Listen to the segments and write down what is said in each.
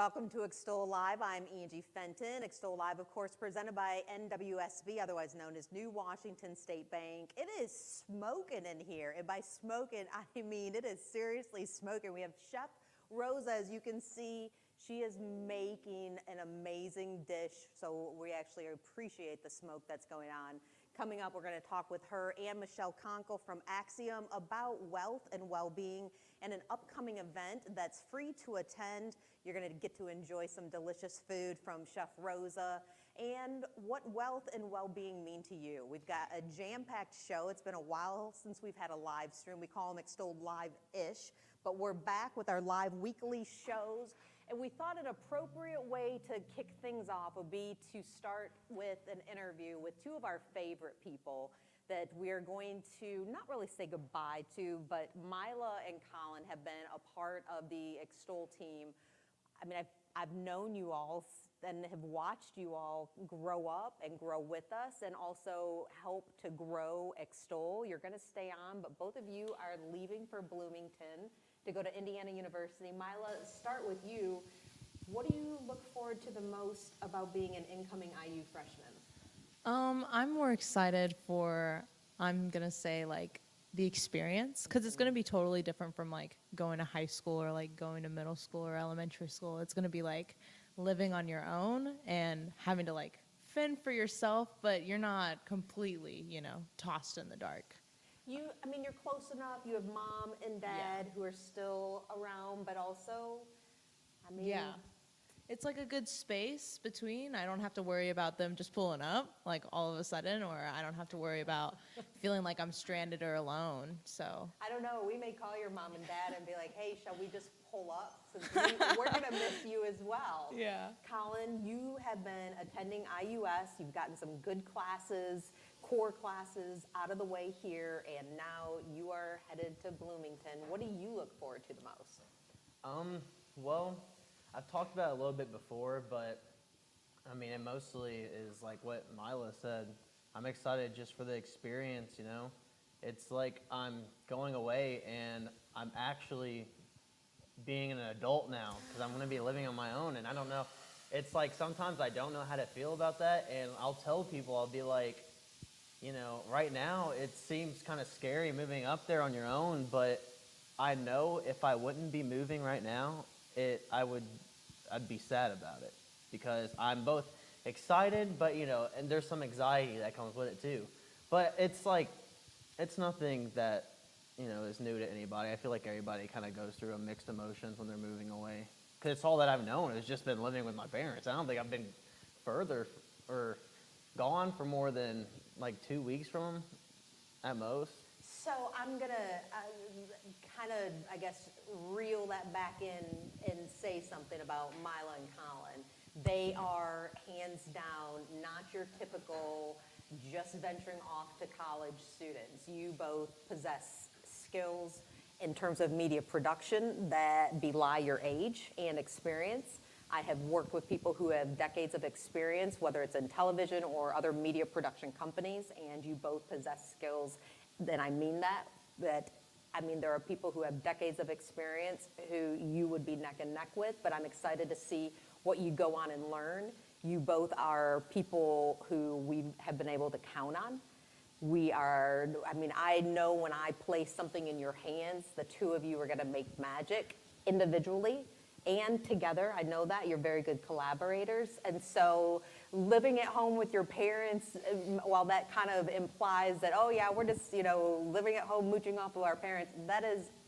Welcome to Extol Live. I'm Angie Fenton. Extol Live, of course, presented by NWSB, otherwise known as New Washington State Bank. It is smoking in here, and by smoking, I mean it is seriously smoking. We have Chef Rosa, as you can see. She is making an amazing dish, so we actually appreciate the smoke that's going on. Coming up, we're going to talk with her and Michelle Conkle from Axiom about wealth and well-being and an upcoming event that's free to attend. You're going to get to enjoy some delicious food from Chef Rosa and what wealth and well-being mean to you. We've got a jam-packed show. It's been a while since we've had a live stream. We call them Extol Live-ish, but we're back with our live weekly shows. And we thought an appropriate way to kick things off would be to start with an interview with two of our favorite people that we're going to not really say goodbye to, but Mila and Colin have been a part of the Extol team. I mean, I've known you all and have watched you all grow up and grow with us and also help to grow Extol. You're going to stay on, but both of you are leaving for Bloomington to go to Indiana University. Mila, start with you. What do you look forward to the most about being an incoming IU freshman? I'm more excited for, I'm going to say, like, the experience, because it's going to be totally different from, like, going to high school or, like, going to middle school or elementary school. It's going to be, like, living on your own and having to, like, fend for yourself, but you're not completely, tossed in the dark. I mean, you're close enough. You have mom and dad who are still around, but also, I mean. Yeah. It's like a good space between. I don't have to worry about them just pulling up, like, all of a sudden, or I don't have to worry about feeling like I'm stranded or alone, so. I don't know. We may call your mom and dad and be like, hey, shall we just pull up? Since we're going to miss you as well. Yeah. Colin, you have been attending IUS. You've gotten some good classes, core classes out of the way here, and now you are headed to Bloomington. What do you look forward to the most? Well, I've talked about it a little bit before, but I mean, it mostly is like what Mila said. I'm excited just for the experience, It's like I'm going away and I'm actually being an adult now because I'm going to be living on my own, and I don't know. It's like sometimes I don't know how to feel about that, and I'll tell people, I'll be like, right now it seems kind of scary moving up there on your own, but I know if I wouldn't be moving right now, I'd be sad about it because I'm both excited, but and there's some anxiety that comes with it too. But it's like, it's nothing that, is new to anybody. I feel like everybody kind of goes through a mixed emotions when they're moving away. Because it's all that I've known. It's just been living with my parents. I don't think I've been further or gone for more than like 2 weeks from them at most. So I'm going to kind of, I guess, reel that back in and say something about Mila and Colin. They are, hands down, not your typical just venturing off to college students. You both possess skills in terms of media production that belie your age and experience. I have worked with people who have decades of experience, whether it's in television or other media production companies, and you both possess skills. And I mean that there are people who have decades of experience who you would be neck and neck with, but I'm excited to see what you go on and learn. You both are people who we have been able to count on. I know when I place something in your hands, the two of you are gonna make magic individually and together. I know that. You're very good collaborators. And so living at home with your parents, while that kind of implies that, oh yeah, we're just, living at home, mooching off of our parents,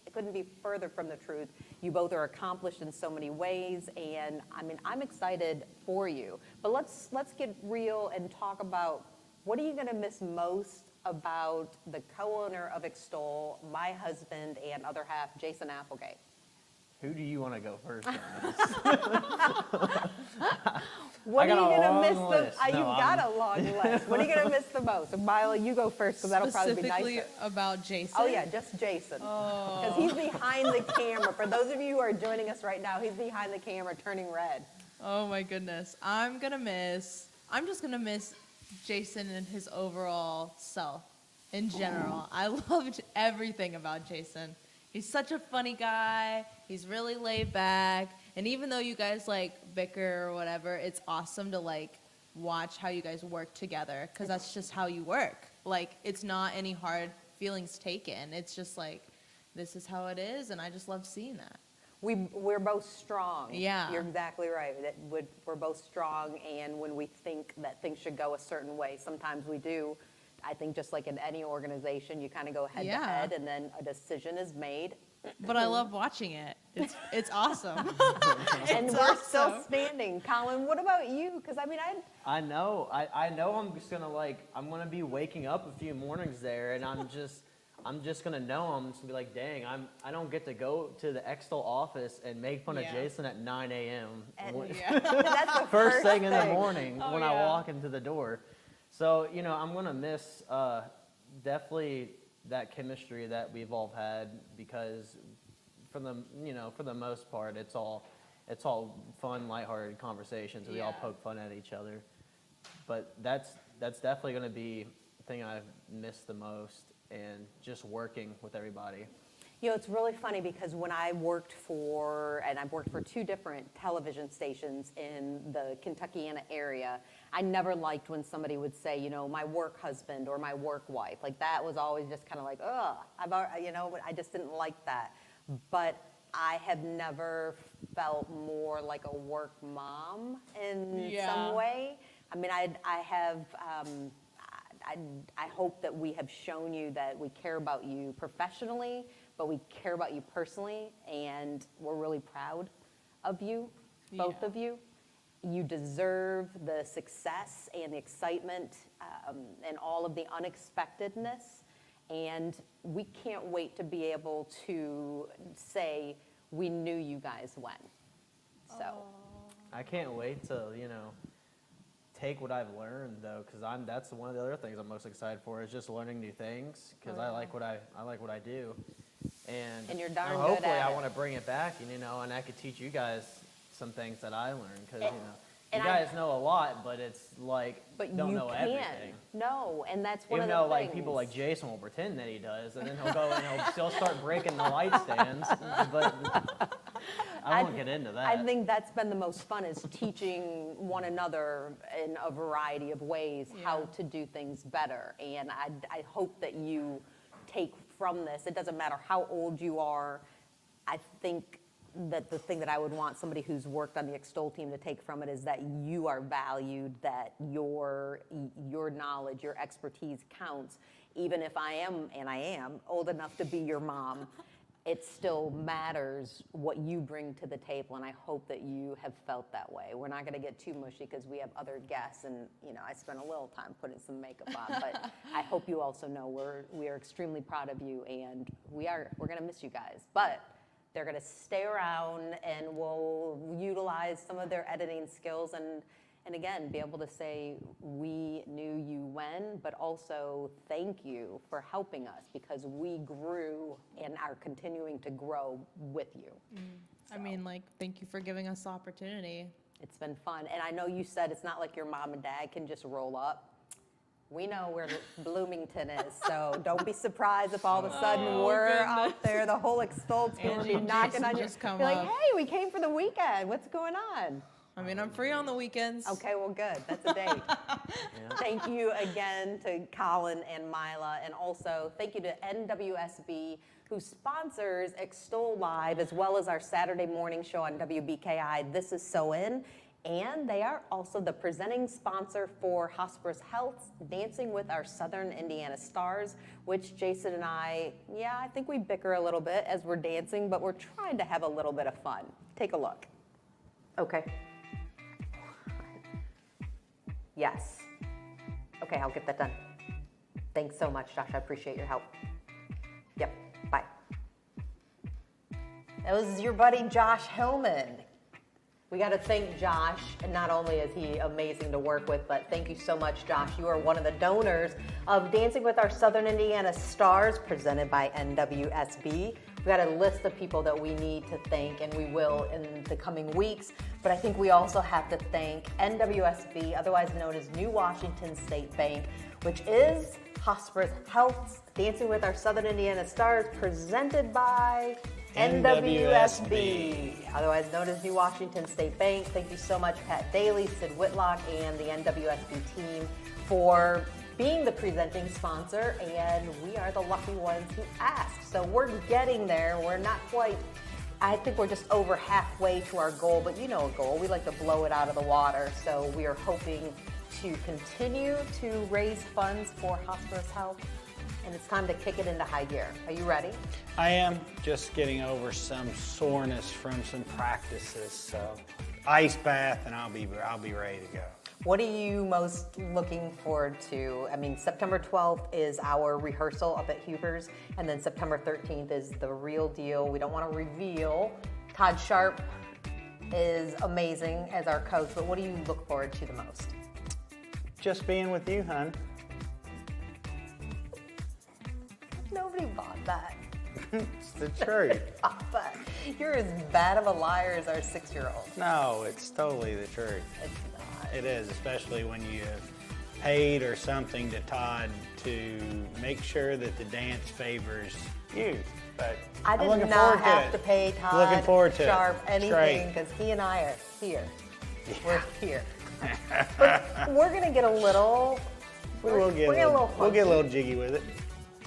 it couldn't be further from the truth. You both are accomplished in so many ways, and I'm excited for you. But let's get real and talk about what are you gonna miss most about the co-owner of Extol, my husband and other half, Jason Applegate? Who do you want to go first on this? What are you going to miss? You've got a long list. What are you going to miss the most? Mila, you go first because that'll probably be nicer. Specifically about Jason? Oh, yeah, just Jason. Because he's behind the camera. For those of you who are joining us right now, he's behind the camera turning red. Oh, my goodness. I'm just going to miss Jason and his overall self in general. I loved everything about Jason. He's such a funny guy. He's really laid back. And even though you guys like bicker or whatever, it's awesome to like watch how you guys work together, because that's just how you work. Like, it's not any hard feelings taken. It's just like, this is how it is, and I just love seeing that. We're both strong. Yeah. You're exactly right. We're both strong, and when we think that things should go a certain way, sometimes we do. I think just like in any organization, you kind of go head to head, and then a decision is made. But I love watching it. It's awesome. And It's we're still awesome. standing. Colin, what about you? Because I mean, I know I'm just gonna I'm gonna be waking up a few mornings there, and I'm just gonna know, I'm just gonna be like, dang, I don't get to go to the Extol office and make fun of Yeah. Jason at 9 a.m. that's the First thing in the thing. morning Oh, when I yeah. walk into the door. So, I'm gonna miss definitely that chemistry that we've all had, because for the most part, it's all fun, lighthearted conversations. We all Yeah. poke fun at each other. But that's definitely gonna be the thing I've missed the most, and just working with everybody. It's really funny because when I've worked for 2 different television stations in the Kentuckiana area, I never liked when somebody would say, my work husband or my work wife. Like, that was always just kind of like, ugh, I just didn't like that. But I have never felt more like a work mom in some way. I mean, I have, I hope that we have shown you that we care about you professionally, but we care about you personally, and we're really proud of you, both Yeah. of you. You deserve the success and the excitement and all of the unexpectedness, and we can't wait to be able to say we knew you guys when. So. I can't wait to, take what I've learned, though, because that's one of the other things I'm most excited for, is just learning new things, because I like what I do. And you're darn good hopefully at I it. want to bring it back, and I could teach you guys some things that I learned, because you and guys know a lot, but it's like But don't you know can. everything. No, and that's one Even of the though like things. people like Jason will pretend that he does, and then he'll go and he'll start breaking the light stands, but I won't get into that. I think that's been the most fun, is teaching one another in a variety of ways how to do things better. And I hope that you take from this, it doesn't matter how old you are, I think that the thing that I would want somebody who's worked on the Extol team to take from it is that you are valued, that your knowledge, your expertise counts. Even if I am old enough to be your mom, it still matters what you bring to the table, and I hope that you have felt that way. We're not going to get too mushy because we have other guests, and I spent a little time putting some makeup on, but I hope you also know we are extremely proud of you, and we're going to miss you guys, but they're going to stay around, and we'll utilize some of their editing skills, and again, be able to say, we knew you when, but also thank you for helping us, because we grew and are continuing to grow with you. I mean, thank you for giving us the opportunity. It's been fun. And I know you said it's not like your mom and dad can just roll up. We know where Bloomington is, so don't be surprised if all of a sudden we're out there, the whole Extol team will be Angie, knocking Jason on your, just come be like, up. hey, we came for the weekend. What's going on? I mean, I'm free on the weekends. Okay, well, good. That's a date. Thank you again to Colin and Mila, and also thank you to NWSB, who sponsors Extol Live, as well as our Saturday morning show on WBKI, This Is So In. And they are also the presenting sponsor for Hospice Health's Dancing with Our Southern Indiana Stars, which Jason and I think we bicker a little bit as we're dancing, but we're trying to have a little bit of fun. Take a look. Okay. Yes. Okay, I'll get that done. Thanks so much, Josh. I appreciate your help. Yep, bye. That was your buddy, Josh Hillman. We got to thank Josh, and not only is he amazing to work with, but thank you so much, Josh. You are one of the donors of Dancing with Our Southern Indiana Stars, presented by NWSB. We've got a list of people that we need to thank, and we will in the coming weeks. But I think we also have to thank NWSB, otherwise known as New Washington State Bank, which is Hospice Health's Dancing with Our Southern Indiana Stars, presented by NWSB, otherwise known as New Washington State Bank. Thank you so much, Pat Daly, Sid Whitlock, and the NWSB team for being the presenting sponsor, and we are the lucky ones who asked. So we're getting there. We're not quite, I think we're just over halfway to our goal, but you know a goal. We like to blow it out of the water. So we are hoping to continue to raise funds for hospice health, and it's time to kick it into high gear. Are you ready? I am just getting over some soreness from some practices, so ice bath and I'll be ready to go. What are you most looking forward to? I mean, September 12th is our rehearsal up at Huber's, and then September 13th is the real deal. We don't want to reveal. Todd Sharp is amazing as our coach, but what do you look forward to the most? Just being with you, hon. Nobody bought that. It's the truth. But you're as bad of a liar as our 6-year-old. No, it's totally the truth. It's not. It is, especially when you have paid or something to Todd to make sure that the dance favors you. But I I'm did looking not forward to have it. to pay Todd Looking forward to Sharp it. It's anything great. because he and I are here. Yeah. We're here. But we're going to get a little... We'll get a little jiggy with it.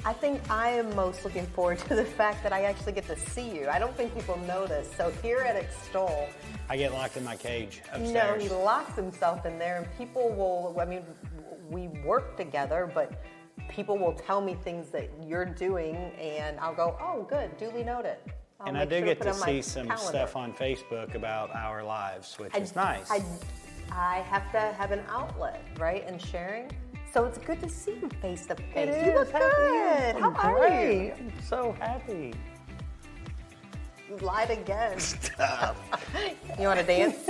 I think I am most looking forward to the fact that I actually get to see you. I don't think people know this. So here at Extol, I get locked in my cage upstairs. no, he locks himself in there, and people will, I mean, we work together, but people will tell me things that you're doing, and I'll go, oh, good, duly noted. I'll And I make do sure get put to it on my see some calendar. stuff on Facebook about our lives, which is nice. I have to have an outlet, right, and sharing. So it's good to see you face to face. It You is. look Happy good. you. How are Great. you? I'm so happy. You lied again. Stop. You want to dance?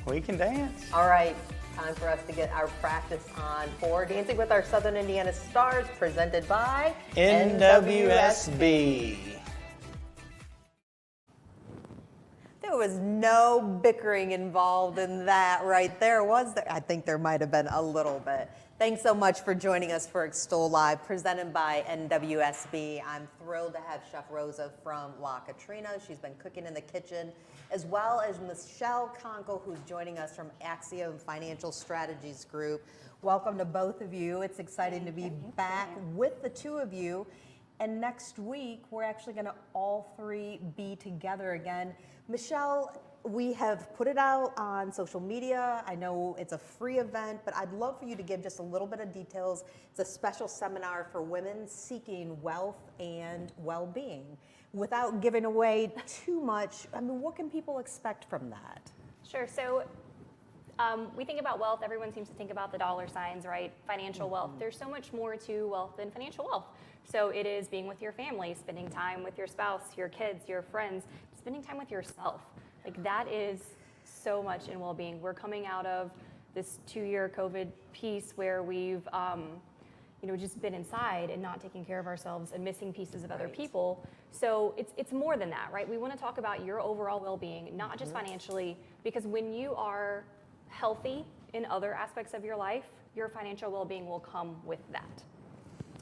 We can dance. All right, time for us to get our practice on for Dancing with Our Southern Indiana Stars, presented by NWSB. There was no bickering involved in that right there, was there? I think there might have been a little bit. Thanks so much for joining us for Extol Live, presented by NWSB. I'm thrilled to have Chef Rosa from La Katrina. She's been cooking in the kitchen, as well as Michelle Conkle, who's joining us from Axiom Financial Strategies Group. Welcome to both of you. It's exciting to be back with the two of you. And next week, we're actually going to all three be together again. Michelle, we have put it out on social media. I know it's a free event, but I'd love for you to give just a little bit of details. It's a special seminar for women seeking wealth and well-being. Without giving away too much, I mean, what can people expect from that? Sure. So we think about wealth. Everyone seems to think about the dollar signs, right? Financial wealth. There's so much more to wealth than financial wealth. So it is being with your family, spending time with your spouse, your kids, your friends, spending time with yourself. Like that is so much in well-being. We're coming out of this 2-year COVID piece where we've just been inside and not taking care of ourselves and missing pieces of other people. So it's more than that, right? We want to talk about your overall well-being, not just financially, because when you are healthy in other aspects of your life, your financial well-being will come with that.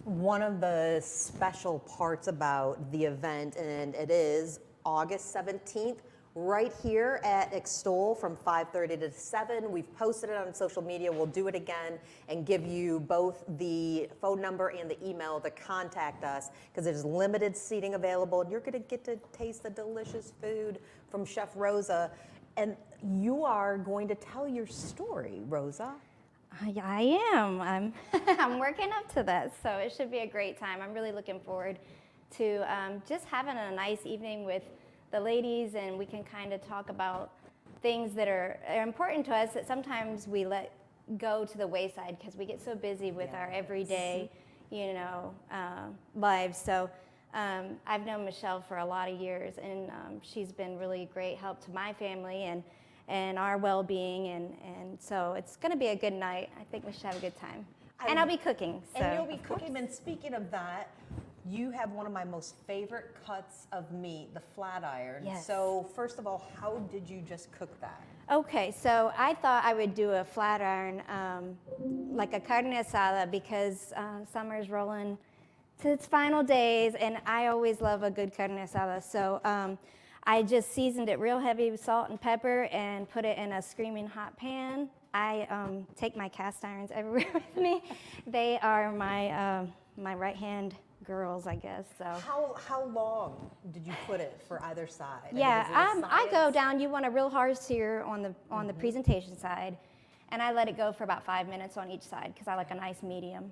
One of the special parts about the event, and it is August 17th, right here at Extol from 5:30 to 7. We've posted it on social media. We'll do it again and give you both the phone number and the email to contact us, because there's limited seating available, and you're going to get to taste the delicious food from Chef Rosa. And you are going to tell your story, Rosa. I am. I'm working up to that, so it should be a great time. I'm really looking forward to just having a nice evening with the ladies, and we can kind of talk about things that are important to us that sometimes we let go to the wayside because we get so busy with our everyday, lives. So I've known Michelle for a lot of years, and she's been really great help to my family and our well-being, and so it's going to be a good night. I think we should have a good time. And I'll be cooking. So, and you'll be cooking. And speaking of that, you have one of my most favorite cuts of meat, the flat iron. Yes. So first of all, how did you just cook that? Okay, so I thought I would do a flat iron, like a carne asada, because summer's rolling to its final days, and I always love a good carne asada. So I just seasoned it real heavy with salt and pepper and put it in a screaming hot pan. I take my cast irons everywhere with me. They are my right hand girls, I guess. So How long did you put it for either side? I mean, yeah, is it a I go science? down. You want a real hard sear on the presentation side, and I let it go for about 5 minutes on each side because I like a nice medium.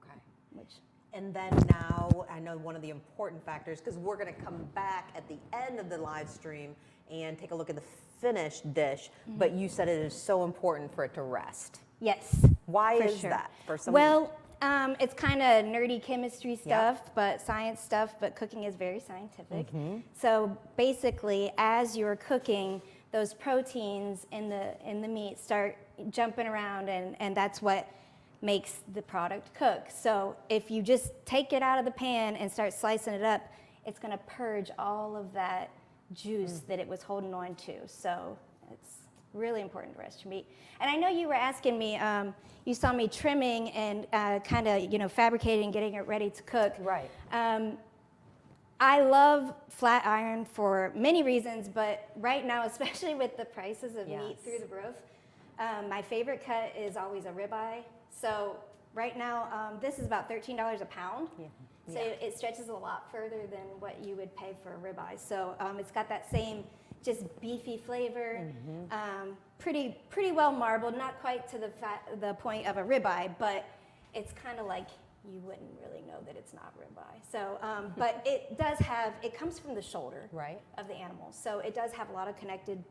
Okay. Which And then now, I know one of the important factors, because we're going to come back at the end of the live stream and take a look at the finished dish, but you said it is so important for it to rest. yes. Why For is sure. that? For some Well, it's kind of nerdy chemistry Yeah. stuff, but science stuff, but cooking is very scientific. Mm-hmm. So basically, as you're cooking, those proteins in the meat start jumping around, and that's what makes the product cook. So if you just take it out of the pan and start slicing it up, it's going to purge all of that juice that it was holding on to. So it's really important to rest your meat. And I know you were asking me, you saw me trimming and kind of, fabricating, getting it ready to cook. Right. I love flat iron for many reasons, but right now, especially with the prices of meat Yes. through the roof, my favorite cut is always a ribeye. So right now, this is about $13 a pound. Yeah. So it stretches a lot further than what you would pay for a ribeye. So it's got that same just beefy flavor, pretty well marbled, not quite to the point of a ribeye, but it's kind of like you wouldn't really know that it's not ribeye. So, but it comes from the shoulder Right. of the animal. So it does have a lot of connected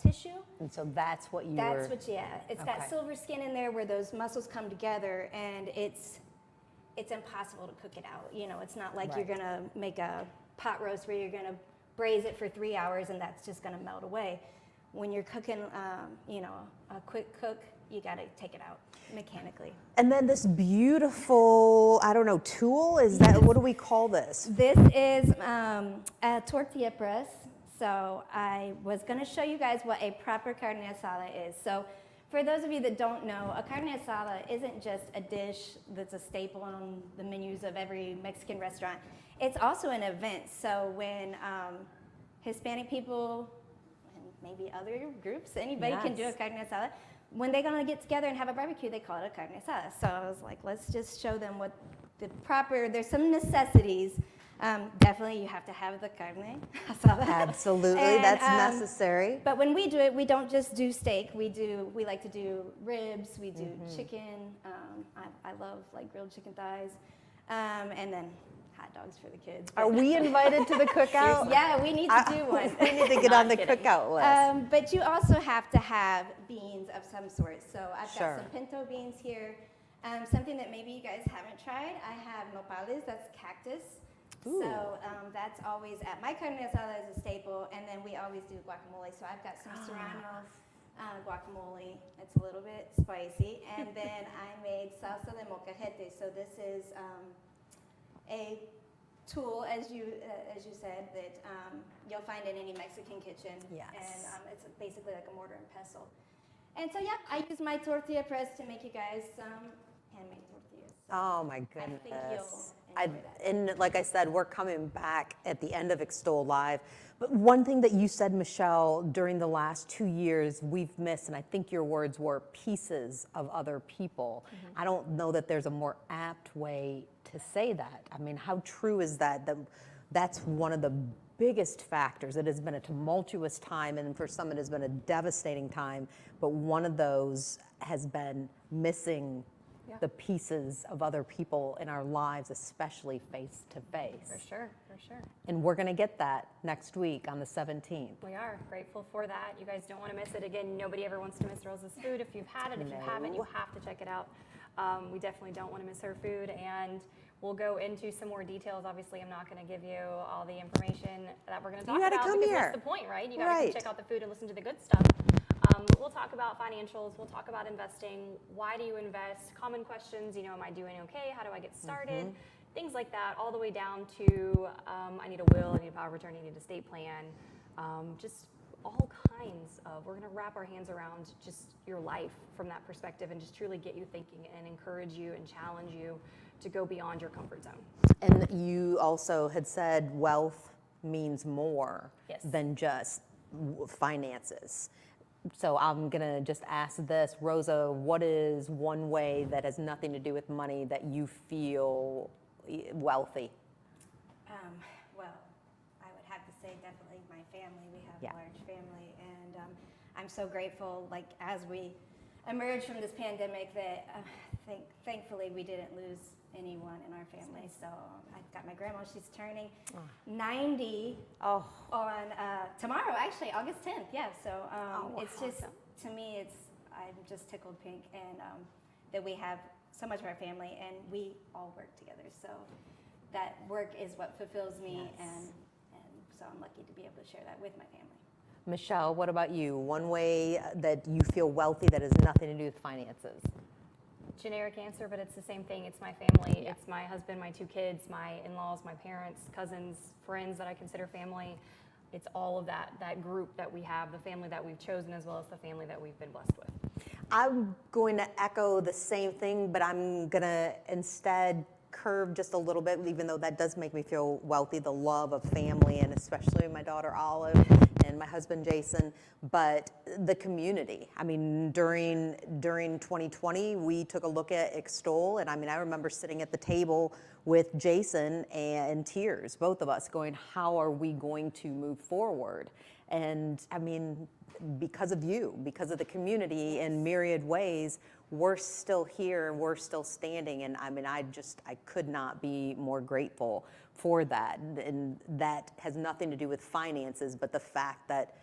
tissue. And so that's what you That's were... what, yeah. It's Okay. got silver skin in there where those muscles come together, and it's impossible to cook it out. It's not like you're Right. gonna make a pot roast where you're gonna braise it for 3 hours and that's just gonna melt away. When you're cooking, a quick cook, you gotta take it out mechanically. And then this beautiful, I don't know, tool, is that, what do we call this? This is a tortilla press. So I was going to show you guys what a proper carne asada is. So for those of you that don't know, a carne asada isn't just a dish that's a staple on the menus of every Mexican restaurant. It's also an event. So when Hispanic people, and maybe other groups, anybody can do a Yes. carne asada. When they're going to get together and have a barbecue, they call it a carne asada. So I was like, let's just show them what there's some necessities. Definitely you have to have the carne asada. Absolutely, And, that's necessary. But when we do it, we don't just do steak. We like to do ribs, we do Mm-hmm. chicken. I love like grilled chicken thighs. And then hot dogs for the kids. Are we invited to the cookout? Yeah, we need to do one. We need to get on the kidding. cookout list. But you also have to have beans of some sort. So I've Sure. got some pinto beans here. Something that maybe you guys haven't tried. I have nopales, that's cactus. Ooh. So that's always at my carne asada is a staple. And then we always do guacamole. So I've got some serrano guacamole. It's a little bit spicy. And then I made salsa de molcajete. So this is a tool, as you said, that you'll find in any Mexican kitchen. Yes. And it's basically like a mortar and pestle. And so, yeah, I use my tortilla press to make you guys some handmade tortillas. Oh my I think goodness. you'll enjoy that. And like I said, we're coming back at the end of Extol Live. But one thing that you said, Michelle, during the last 2 years we've missed, and I think your words were pieces of other people. I don't know that there's a more apt way to say that. I mean, how true is that? That's one of the biggest factors. It has been a tumultuous time, and for some it has been a devastating time, but one of those has been missing the pieces of other people in our lives, especially face to face. For sure, for sure. And we're going to get that next week on the 17th. We are grateful for that. You guys don't want to miss it. Again, nobody ever wants to miss Rosa's food. If you've had it, if you haven't, you have to check it out. We definitely don't want to miss her food, and we'll go into some more details. Obviously, I'm not going to give you all the information that we're going to talk gotta about come because here. what's the point, right? You got to Right. check out the food and listen to the good stuff. We'll talk about financials. We'll talk about investing. Why do you invest? Common questions. Am I doing okay? How do I get started? Things like that, all the way down to I need a will, I need a power of attorney, I need a estate plan. Just all kinds of. We're going to wrap our hands around just your life from that perspective and just truly get you thinking and encourage you and challenge you to go beyond your comfort zone. And you also had said wealth means more Yes. than just finances. So I'm gonna just ask this, Rosa, what is one way that has nothing to do with money that you feel wealthy? Well, I would have to say definitely my family. We have Yeah. a large family, and I'm so grateful. Like as we emerged from this pandemic, that thankfully we didn't lose anyone in our family. So I've got my grandma. She's turning 90 Oh, on tomorrow, actually, August 10th. Yeah. So it's just awesome. to me, I'm just tickled pink, and that we have so much of our family, and we all work together. So that work is what fulfills me, Yes. and so I'm lucky to be able to share that with my family. Michelle, what about you? One way that you feel wealthy that has nothing to do with finances? Generic answer, but it's the same thing. It's my family. It's my husband, my 2 kids, my in-laws, my parents, cousins, friends that I consider family. It's all of that group that we have, the family that we've chosen, as well as the family that we've been blessed with. I'm going to echo the same thing, but I'm going to instead curve just a little bit, even though that does make me feel wealthy, the love of family, and especially my daughter Olive and my husband Jason, but the community. I mean, during 2020, we took a look at Extol, and I mean, I remember sitting at the table with Jason and tears, both of us, going, how are we going to move forward? And I mean, because of you, because of the community in myriad ways, we're still here, we're still standing, and I mean, I could not be more grateful for that. And that has nothing to do with finances, but the fact that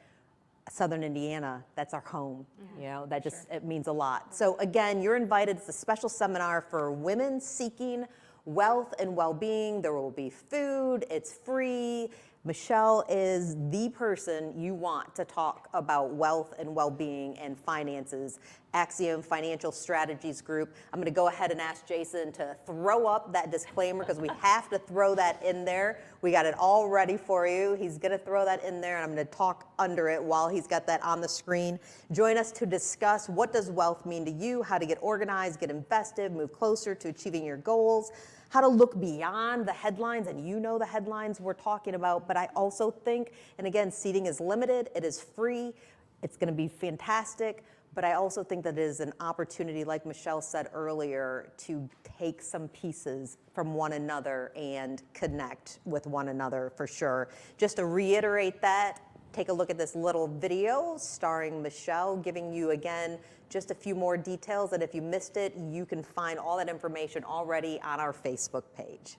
Southern Indiana, that's our home. You know, that just, it means a lot. So again, you're invited. It's a special seminar for women seeking wealth and well-being. There will be food, it's free. Michelle is the person you want to talk about wealth and well-being and finances. Axiom Financial Strategies Group. I'm going to go ahead and ask Jason to throw up that disclaimer because we have to throw that in there. We got it all ready for you. He's going to throw that in there, and I'm going to talk under it while he's got that on the screen. Join us to discuss what does wealth mean to you, how to get organized, get invested, move closer to achieving your goals, how to look beyond the headlines, and you know the headlines we're talking about, but I also think, and again, seating is limited, it is free, it's gonna be fantastic, but I also think that it is an opportunity, like Michelle said earlier, to take some pieces from one another and connect with one another for sure. Just to reiterate that, take a look at this little video starring Michelle, giving you again just a few more details, and if you missed it, you can find all that information already on our Facebook page.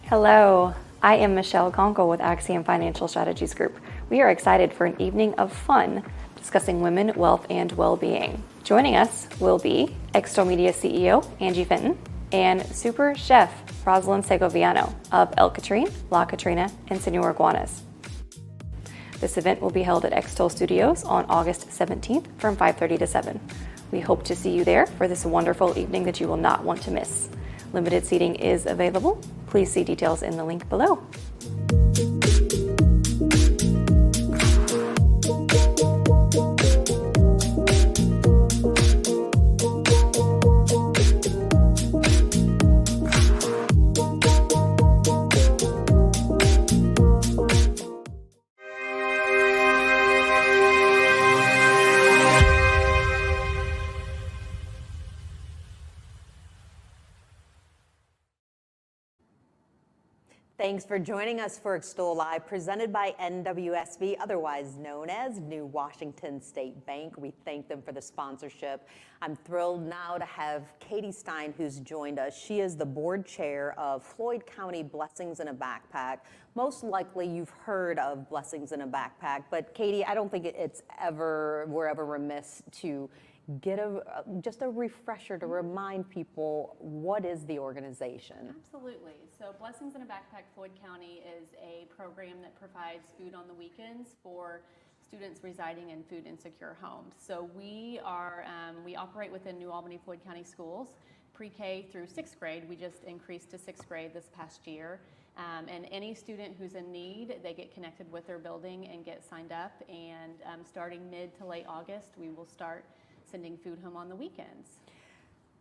Hello, I am Michelle Conkle with Axiom Financial Strategies Group. We are excited for an evening of fun discussing women, wealth, and well-being. Joining us will be Extol Media CEO Angie Fenton and Super Chef Rosalind Segoviano of El Catrine, La Catrina, and Senor Iguanas. This event will be held at Extol Studios on August 17th from 5:30 to 7. We hope to see you there for this wonderful evening that you will not want to miss. Limited seating is available. Please see details in the link below. Thanks for joining us for Extol Live, presented by NWSB, otherwise known as New Washington State Bank. We thank them for the sponsorship. I'm thrilled now to have Katie Stein, who's joined us. She is the board chair of Floyd County Blessings in a Backpack. Most likely you've heard of Blessings in a Backpack, but Katie, I don't think we're ever remiss to get just a refresher to remind people what is the organization. Absolutely. So Blessings in a Backpack Floyd County is a program that provides food on the weekends for students residing in food insecure homes. So we operate within New Albany Floyd County Schools, pre-K through 6th grade. We just increased to 6th grade this past year. And any student who's in need, they get connected with their building and get signed up. And starting mid to late August, we will start sending food home on the weekends.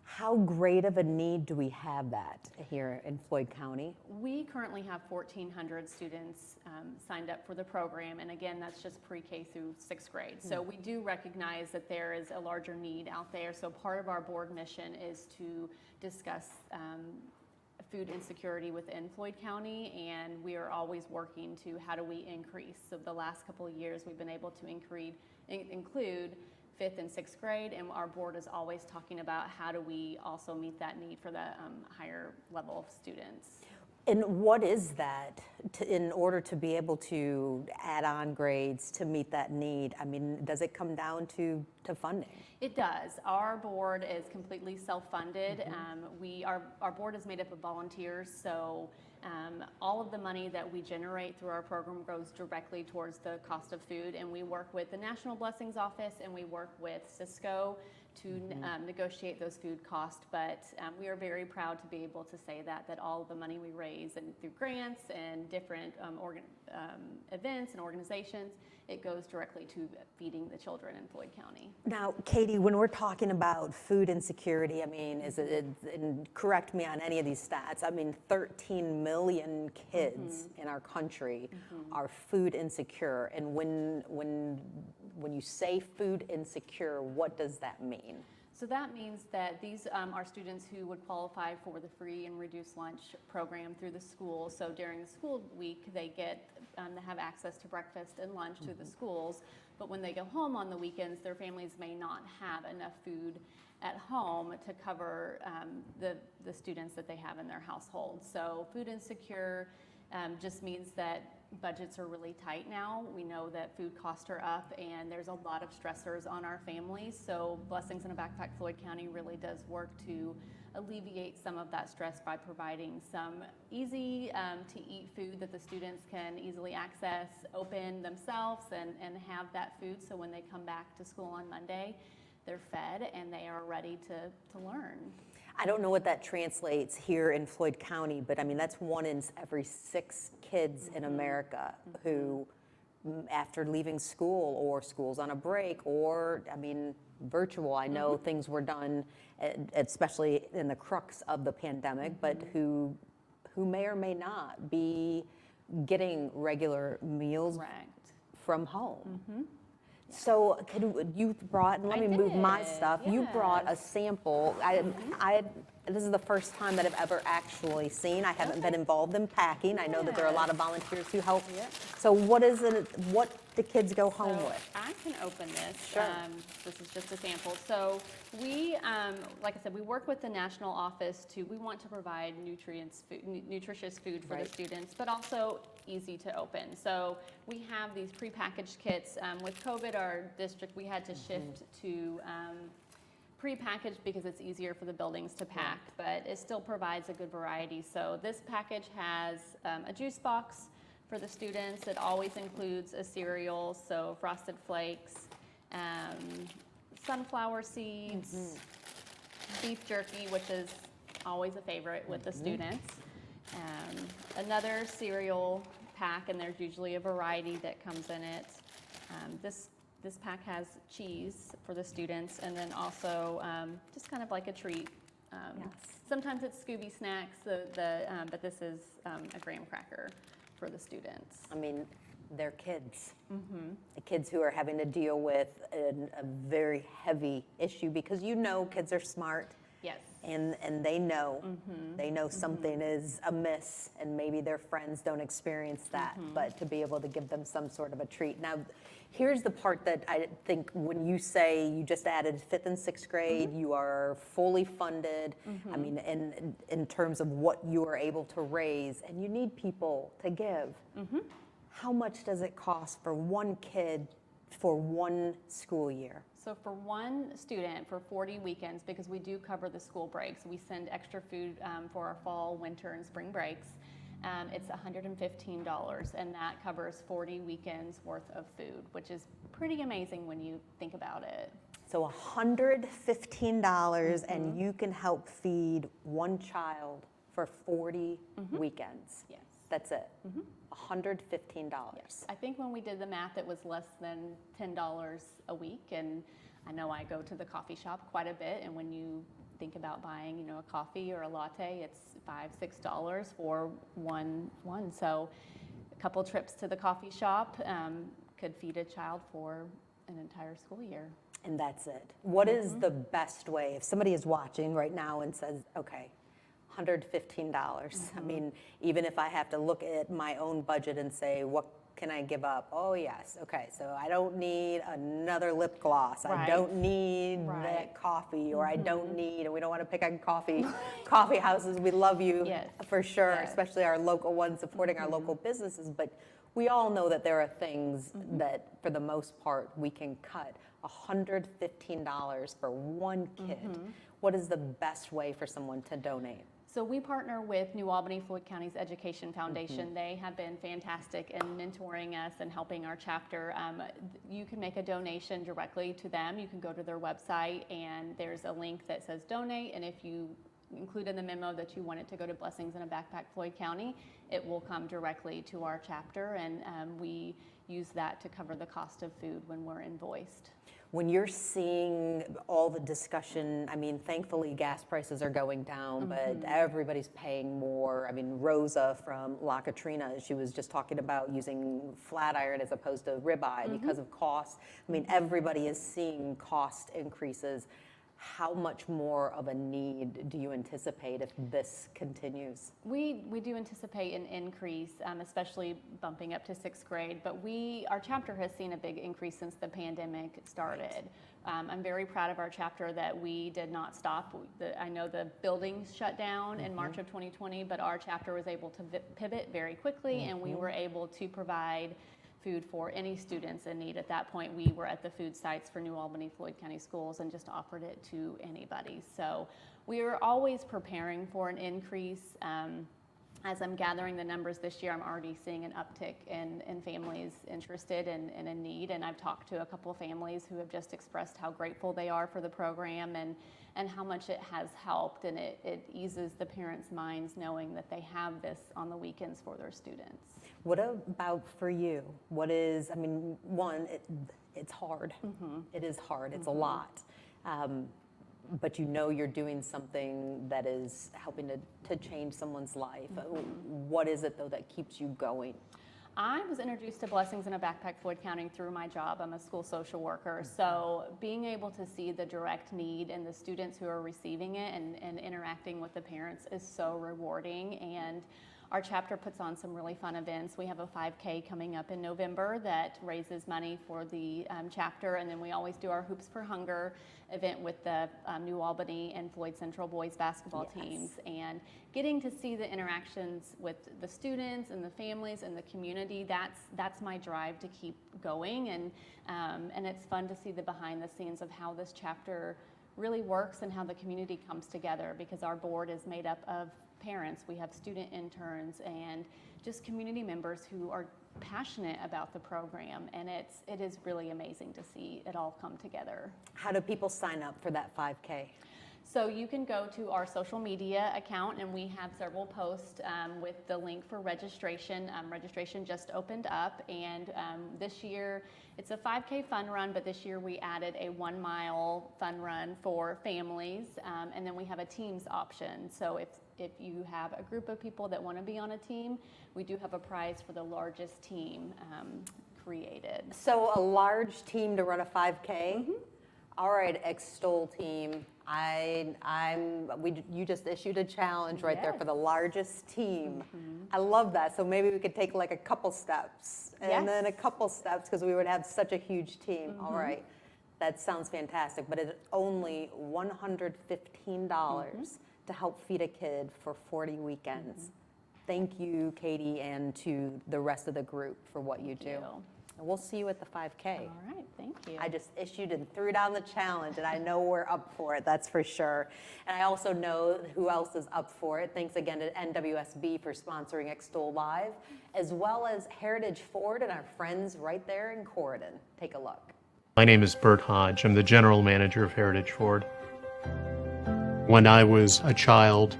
How great of a need do we have that here in Floyd County? We currently have 1,400 students signed up for the program, and again, that's just pre-K through 6th grade. So we do recognize that there is a larger need out there. So part of our board mission is to discuss food insecurity within Floyd County, and we are always working to how do we increase. So the last couple of years, we've been able to include 5th and 6th grade, and our board is always talking about how do we also meet that need for the higher level of students. And what is that in order to be able to add on grades to meet that need? I mean, does it come down to funding? It does. Our board is completely self-funded. Our board is made up of volunteers, so all of the money that we generate through our program goes directly towards the cost of food, and we work with the National Blessings Office and we work with Cisco to negotiate those food costs, but we are very proud to be able to say that all of the money we raise and through grants and different events and organizations, it goes directly to feeding the children in Floyd County. Now, Katie, when we're talking about food insecurity, I mean, and correct me on any of these stats, I mean, 13 million kids in our country are food insecure. And when you say food insecure, what does that mean? So that means that these are students who would qualify for the free and reduced lunch program through the school. So during the school week, they have access to breakfast and lunch through the schools. But when they go home on the weekends, their families may not have enough food at home to cover the students that they have in their household. So food insecure just means that budgets are really tight now. We know that food costs are up and there's a lot of stressors on our families. So Blessings in a Backpack Floyd County really does work to alleviate some of that stress by providing some easy to eat food that the students can easily access, open themselves and have that food. So when they come back to school on Monday, they're fed and they are ready to learn. I don't know what that translates here in Floyd County, but I mean, that's 1 in every 6 kids in America who, after leaving school or school's on a break or, I mean, virtual, I know things were done, especially in the crux of the pandemic, but who may or may not be getting regular meals Correct. from home. So you brought, and let me move my did, stuff. You brought a yes. sample. This is the first time that I've ever actually seen. I haven't been involved in packing. I know that there are a lot of volunteers who help. Yep. So what is it? What do kids go home So with? I can open this. Sure. This is just a sample. So we, like I said, we work with the national office we want to provide nutritious food for the students, but also easy to open. So we have these prepackaged kits. With COVID, our district, we had to shift to prepackaged because it's easier for the buildings to pack, but it still provides a good variety. So this package has a juice box for the students. It always includes a cereal, so Frosted Flakes, sunflower seeds, beef jerky, which is always a favorite with the students. Another cereal pack, and there's usually a variety that comes in it. This pack has cheese for the students, and then also just kind of like a treat. Sometimes it's Scooby snacks, but this is a graham cracker for the students. I mean, they're kids. The kids who are having to deal with a very heavy issue because kids are smart. Yes. And they know something is amiss, and maybe their friends don't experience that, but to be able to give them some sort of a treat. Now, here's the part that I think when you say you just added 5th and 6th grade, you are fully funded. I mean, in terms of what you are able to raise, and you need people to give. How much does it cost for one kid for one school year? So for one student for 40 weekends, because we do cover the school breaks, we send extra food for our fall, winter, and spring breaks. It's $115, and that covers 40 weekends worth of food, which is pretty amazing when you think about it. So $115, and you can help feed one child for 40 weekends. Yes. That's it. $115. Yes. I think when we did the math, it was less than $10 a week. And I know I go to the coffee shop quite a bit. And when you think about buying, a coffee or a latte, it's $5-6 for one. So a couple trips to the coffee shop could feed a child for an entire school year. And that's it. What is the best way, if somebody is watching right now and says, okay, $115. I mean, even if I have to look at my own budget and say, what can I give up? Oh, yes. Okay, so I don't need another lip gloss. I Right. don't need Right. that coffee, or I don't need, and we don't want to pick on coffee houses. We love you Yes. for sure, Yes. especially our local ones supporting our local businesses. But we all know that there are things that, for the most part, we can cut. $115 for one kid. What is the best way for someone to donate? So we partner with New Albany Floyd County's Education Foundation. They have been fantastic in mentoring us and helping our chapter. You can make a donation directly to them. You can go to their website and there's a link that says donate, and if you include in the memo that you want it to go to Blessings in a Backpack Floyd County, it will come directly to our chapter, and we use that to cover the cost of food when we're invoiced. When you're seeing all the discussion, I mean, thankfully gas prices are going down, but everybody's paying more. I mean, Rosa from La Katrina, she was just talking about using flat iron as opposed to ribeye because of cost. I mean, everybody is seeing cost increases. How much more of a need do you anticipate if this continues? We do anticipate an increase, especially bumping up to 6th grade, but our chapter has seen a big increase since the pandemic started. I'm very proud of our chapter that we did not stop. I know the buildings shut down in March of 2020, but our chapter was able to pivot very quickly, and we were able to provide food for any students in need. At that point, we were at the food sites for New Albany Floyd County Schools and just offered it to anybody. So we are always preparing for an increase. As I'm gathering the numbers this year, I'm already seeing an uptick in families interested and in need. And I've talked to a couple of families who have just expressed how grateful they are for the program and how much it has helped. And it eases the parents' minds knowing that they have this on the weekends for their students. What about for you? What is, I mean, one, it's hard. It is hard. It's a lot. But you know you're doing something that is helping to change someone's life. What is it, though, that keeps you going? I was introduced to Blessings in a Backpack Floyd County through my job. I'm a school social worker. So being able to see the direct need in the students who are receiving it and interacting with the parents is so rewarding. And our chapter puts on some really fun events. We have a 5K coming up in November that raises money for the chapter, and then we always do our Hoops for Hunger event with the New Albany and Floyd Central boys basketball teams, and getting to see the interactions with the students and the families and the community. That's my drive to keep going, and it's fun to see the behind the scenes of how this chapter really works and how the community comes together, because our board is made up of parents, we have student interns, and just community members who are passionate about the program, and it is really amazing to see it all come together. How do people sign up for that 5K? So you can go to our social media account, and we have several posts with the link for registration. Registration just opened up, and this year it's a 5K fun run, but this year we added a 1 mile fun run for families, and then we have a teams option. So if you have a group of people that want to be on a team, we do have a prize for the largest team created. So a large team to run a 5K? All right, Extol team. You just issued a challenge right there for the largest team. I love that. So maybe we could take like a couple steps and then a couple steps, because we would have such a huge team. All right, that sounds fantastic. But it's only $115 to help feed a kid for 40 weekends. Thank you, Katie, and to the rest of the group for what you do. And we'll see you at the 5K. All right, thank you. I just issued and threw down the challenge, and I know we're up for it, that's for sure. And I also know who else is up for it. Thanks again to NWSB for sponsoring Extol Live, as well as Heritage Ford and our friends right there in Corridon. Take a look. My name is Bert Hodge. I'm the general manager of Heritage Ford. When I was a child,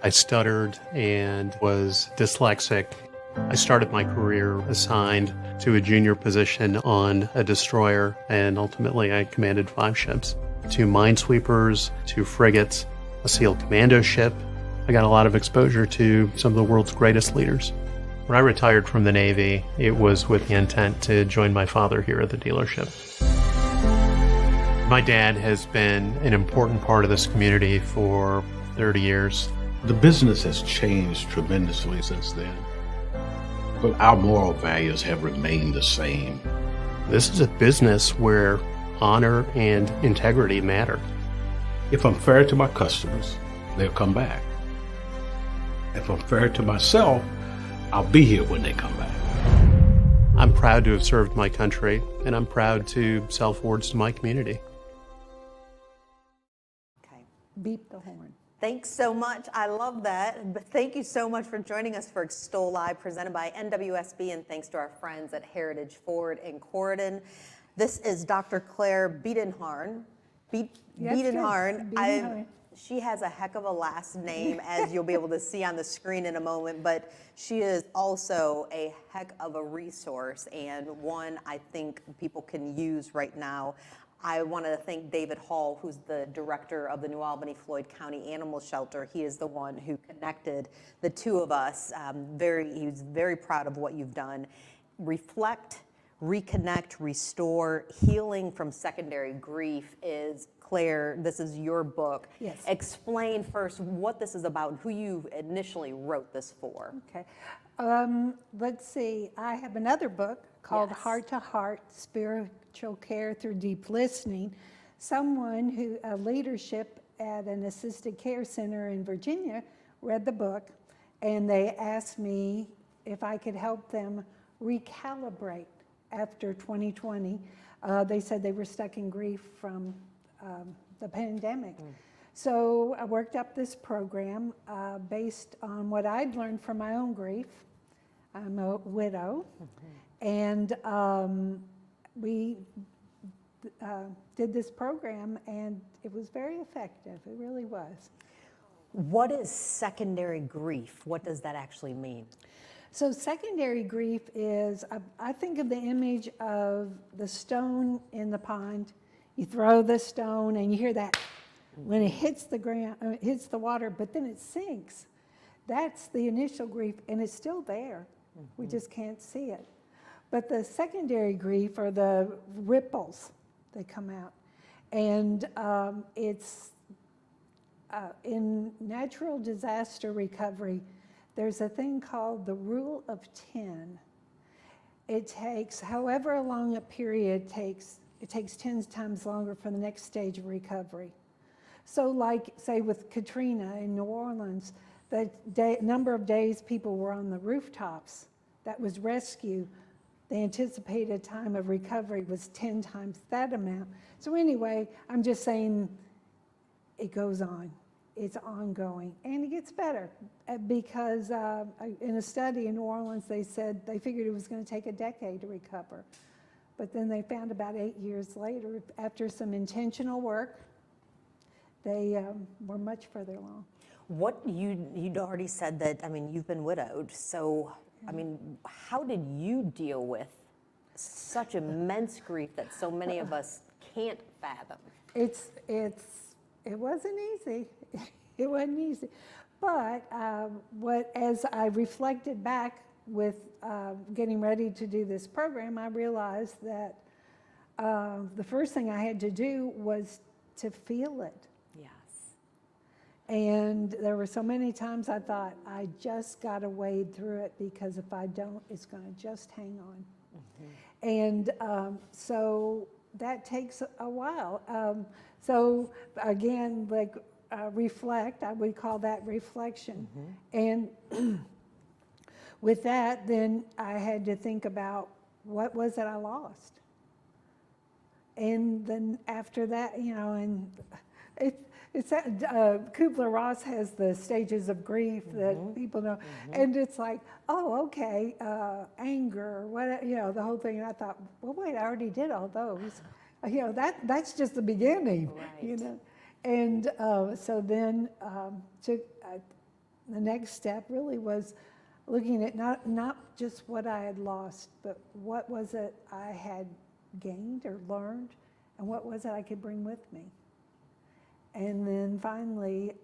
I stuttered and was dyslexic. I started my career assigned to a junior position on a destroyer, and ultimately I commanded 5 ships, 2 minesweepers, 2 frigates, a SEAL commando ship. I got a lot of exposure to some of the world's greatest leaders. When I retired from the Navy, it was with the intent to join my father here at the dealership. My dad has been an important part of this community for 30 years. The business has changed tremendously since then, but our moral values have remained the same. This is a business where honor and integrity matter. If I'm fair to my customers, they'll come back. If I'm fair to myself, I'll be here when they come back. I'm proud to have served my country, and I'm proud to sell Fords to my community. Okay. Beep the horn. Thanks so much. I love that. But thank you so much for joining us for Extol Live, presented by NWSB, and thanks to our friends at Heritage Ford in Corydon. This is Dr. Claire Biedenharn. Biedenharn. She has a heck of a last name, as you'll be able to see on the screen in a moment, but she is also a heck of a resource and one I think people can use right now. I want to thank David Hall, who's the director of the New Albany Floyd County Animal Shelter. He is the one who connected the two of us. He's very proud of what you've done. Reflect, reconnect, restore, healing from secondary grief is, Claire, this is your book. Yes. Explain first what this is about and who you initially wrote this for. Okay. Let's see. I have another book called Yes. Heart to Heart, Spiritual Care Through Deep Listening. Someone who, leadership at an assisted care center in Virginia, read the book, and they asked me if I could help them recalibrate after 2020. They said they were stuck in grief from the pandemic. So I worked up this program based on what I'd learned from my own grief. I'm a widow, and we did this program, and it was very effective. It really was. What is secondary grief? What does that actually mean? So secondary grief is, I think of the image of the stone in the pond. You throw the stone and you hear that when it hits the ground, it hits the water, but then it sinks. That's the initial grief, and it's still there. We just can't see it. But the secondary grief are the ripples that come out. And it's in natural disaster recovery, there's a thing called the rule of 10. It takes however long a period takes, it takes 10 times longer for the next stage of recovery. So like, say with Katrina in New Orleans, the number of days people were on the rooftops, that was rescue. The anticipated time of recovery was 10 times that amount. So anyway, I'm just saying it goes on. It's ongoing, and it gets better because in a study in New Orleans, they said they figured it was going to take a decade to recover. But then they found about 8 years later, after some intentional work, they were much further along. What you'd already said that, I mean, you've been widowed, so, I mean, how did you deal with such immense grief that so many of us can't fathom? It wasn't easy. It wasn't easy. But as I reflected back with getting ready to do this program, I realized that the first thing I had to do was to feel it. Yes. And there were so many times I thought, I just got to wade through it, because if I don't, it's going to just hang on. And so that takes a while. So again, like reflect, I would call that reflection. And with that, then I had to think about what was it I lost. And then after that, you know, and it's Kubler-Ross has the stages of grief that people know, and it's like, oh, okay, anger, what, you know, the whole thing. And I thought, well, wait, I already did all those. You know, that's just the beginning, right. You know. And so then the next step really was looking at not just what I had lost, but what was it I had gained or learned, and what was it I could bring with me. And then finally,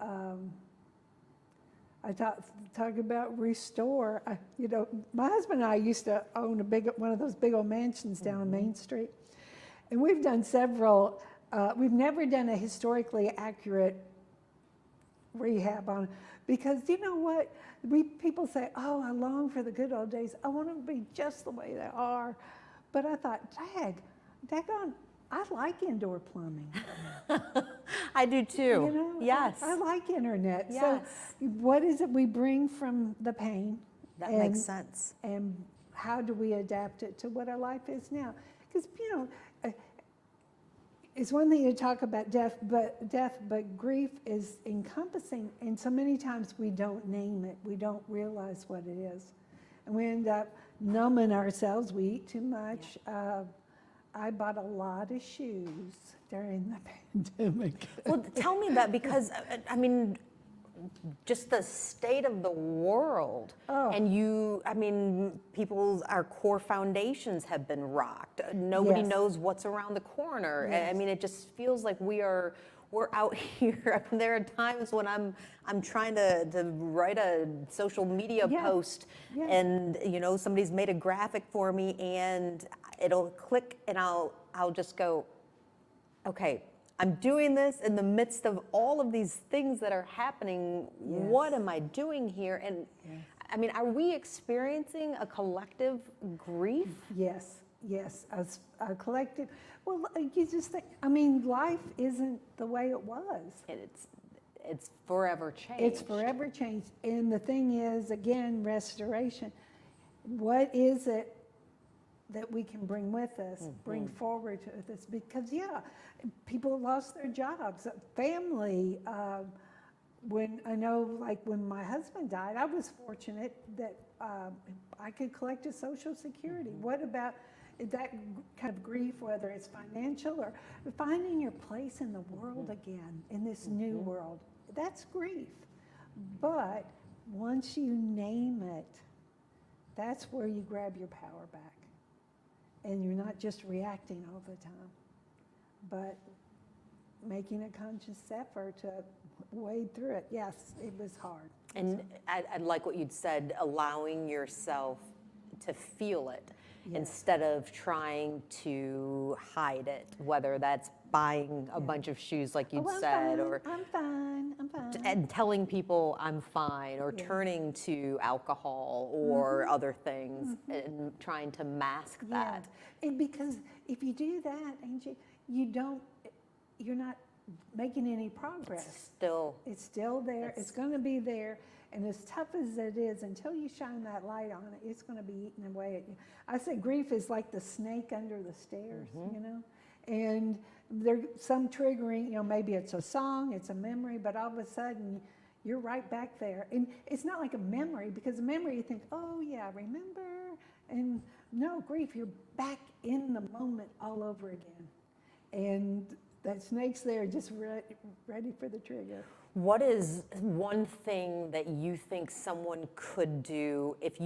I talk about restore. You know, my husband and I used to own one of those big old mansions down on Main Street, and we've done several. We've never done a historically accurate rehab on, because you know what? People say, "Oh, I long for the good old days. I want them to be just the way they are." But I thought, daggone, I like indoor plumbing. I do too. You know, yes. I like internet. Yes. So what is it we bring from the pain? That makes sense. And how do we adapt it to what our life is now? Because, you know, it's one thing to talk about death, but grief is encompassing, and so many times we don't name it. We don't realize what it is. And we end up numbing ourselves. We eat too much. I bought a lot of shoes during the pandemic. Well, tell me that, because, I mean, just the state of the world. Oh. And our core foundations have been rocked. Nobody Yes. knows what's around the corner. Yes. I mean, it just feels like we're out here. I mean, there are times when I'm trying to write a social media Yeah. post, Yeah. and you know, somebody's made a graphic for me, and it'll click, and I'll just go, okay, I'm doing this in the midst of all of these things that are happening. Yes. What am I doing here? And Yes. I mean, are we experiencing a collective grief? Yes, as a collective. Well, you just think, I mean, life isn't the way it was. It's forever changed. It's forever changed. And the thing is, again, restoration. What is it that we can bring with us, bring forward with us? Because, yeah, people lost their jobs, family. When my husband died, I was fortunate that I could collect a Social Security. What about that kind of grief, whether it's financial or finding your place in the world again, in this new world? That's grief. But once you name it, that's where you grab your power back. And you're not just reacting all the time, but making a conscious effort to wade through it. Yes, it was hard. And I like what you'd said, allowing yourself to feel it instead of trying to hide it, whether that's buying a bunch of shoes like you'd said, or I'm fine. and telling people I'm fine, or turning to alcohol or other things and trying to mask that. And because if you do that, Angie, you're not making any progress. It's still there. It's going to be there. And as tough as it is, until you shine that light on it, it's going to be eating away at you. I say grief is like the snake under the stairs, you know? And there's some triggering, you know, maybe it's a song, it's a memory, but all of a sudden you're right back there. And it's not like a memory, because a memory you think, oh yeah, remember? And no, grief, you're back in the moment all over again. And that snake's there just ready for the trigger. What is one thing that you think someone could do if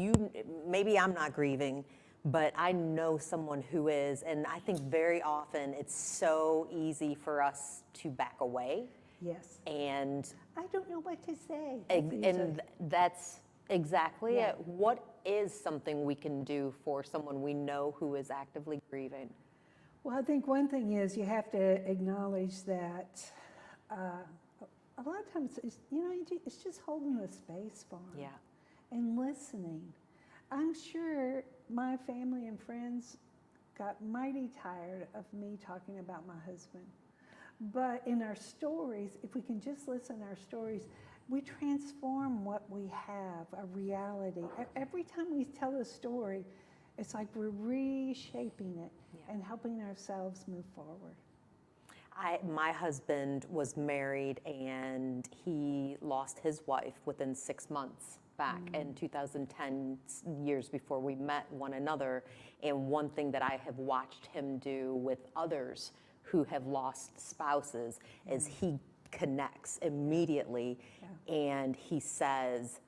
maybe I'm not grieving, but I know someone who is, and I think very often it's so easy for us to back away. Yes. And I don't know what to say. and that's exactly Yeah. it. What is something we can do for someone we know who is actively grieving? Well, I think one thing is you have to acknowledge that a lot of times, it's just holding the space for them. Yeah. And listening. I'm sure my family and friends got mighty tired of me talking about my husband. But in our stories, if we can just listen to our stories, we transform what we have, a reality. Every time we tell a story, it's like we're reshaping it and helping ourselves move forward. My husband was married, and he lost his wife within 6 months back in 2010, years before we met one another. And one thing that I have watched him do with others who have lost spouses is he connects immediately, and he says,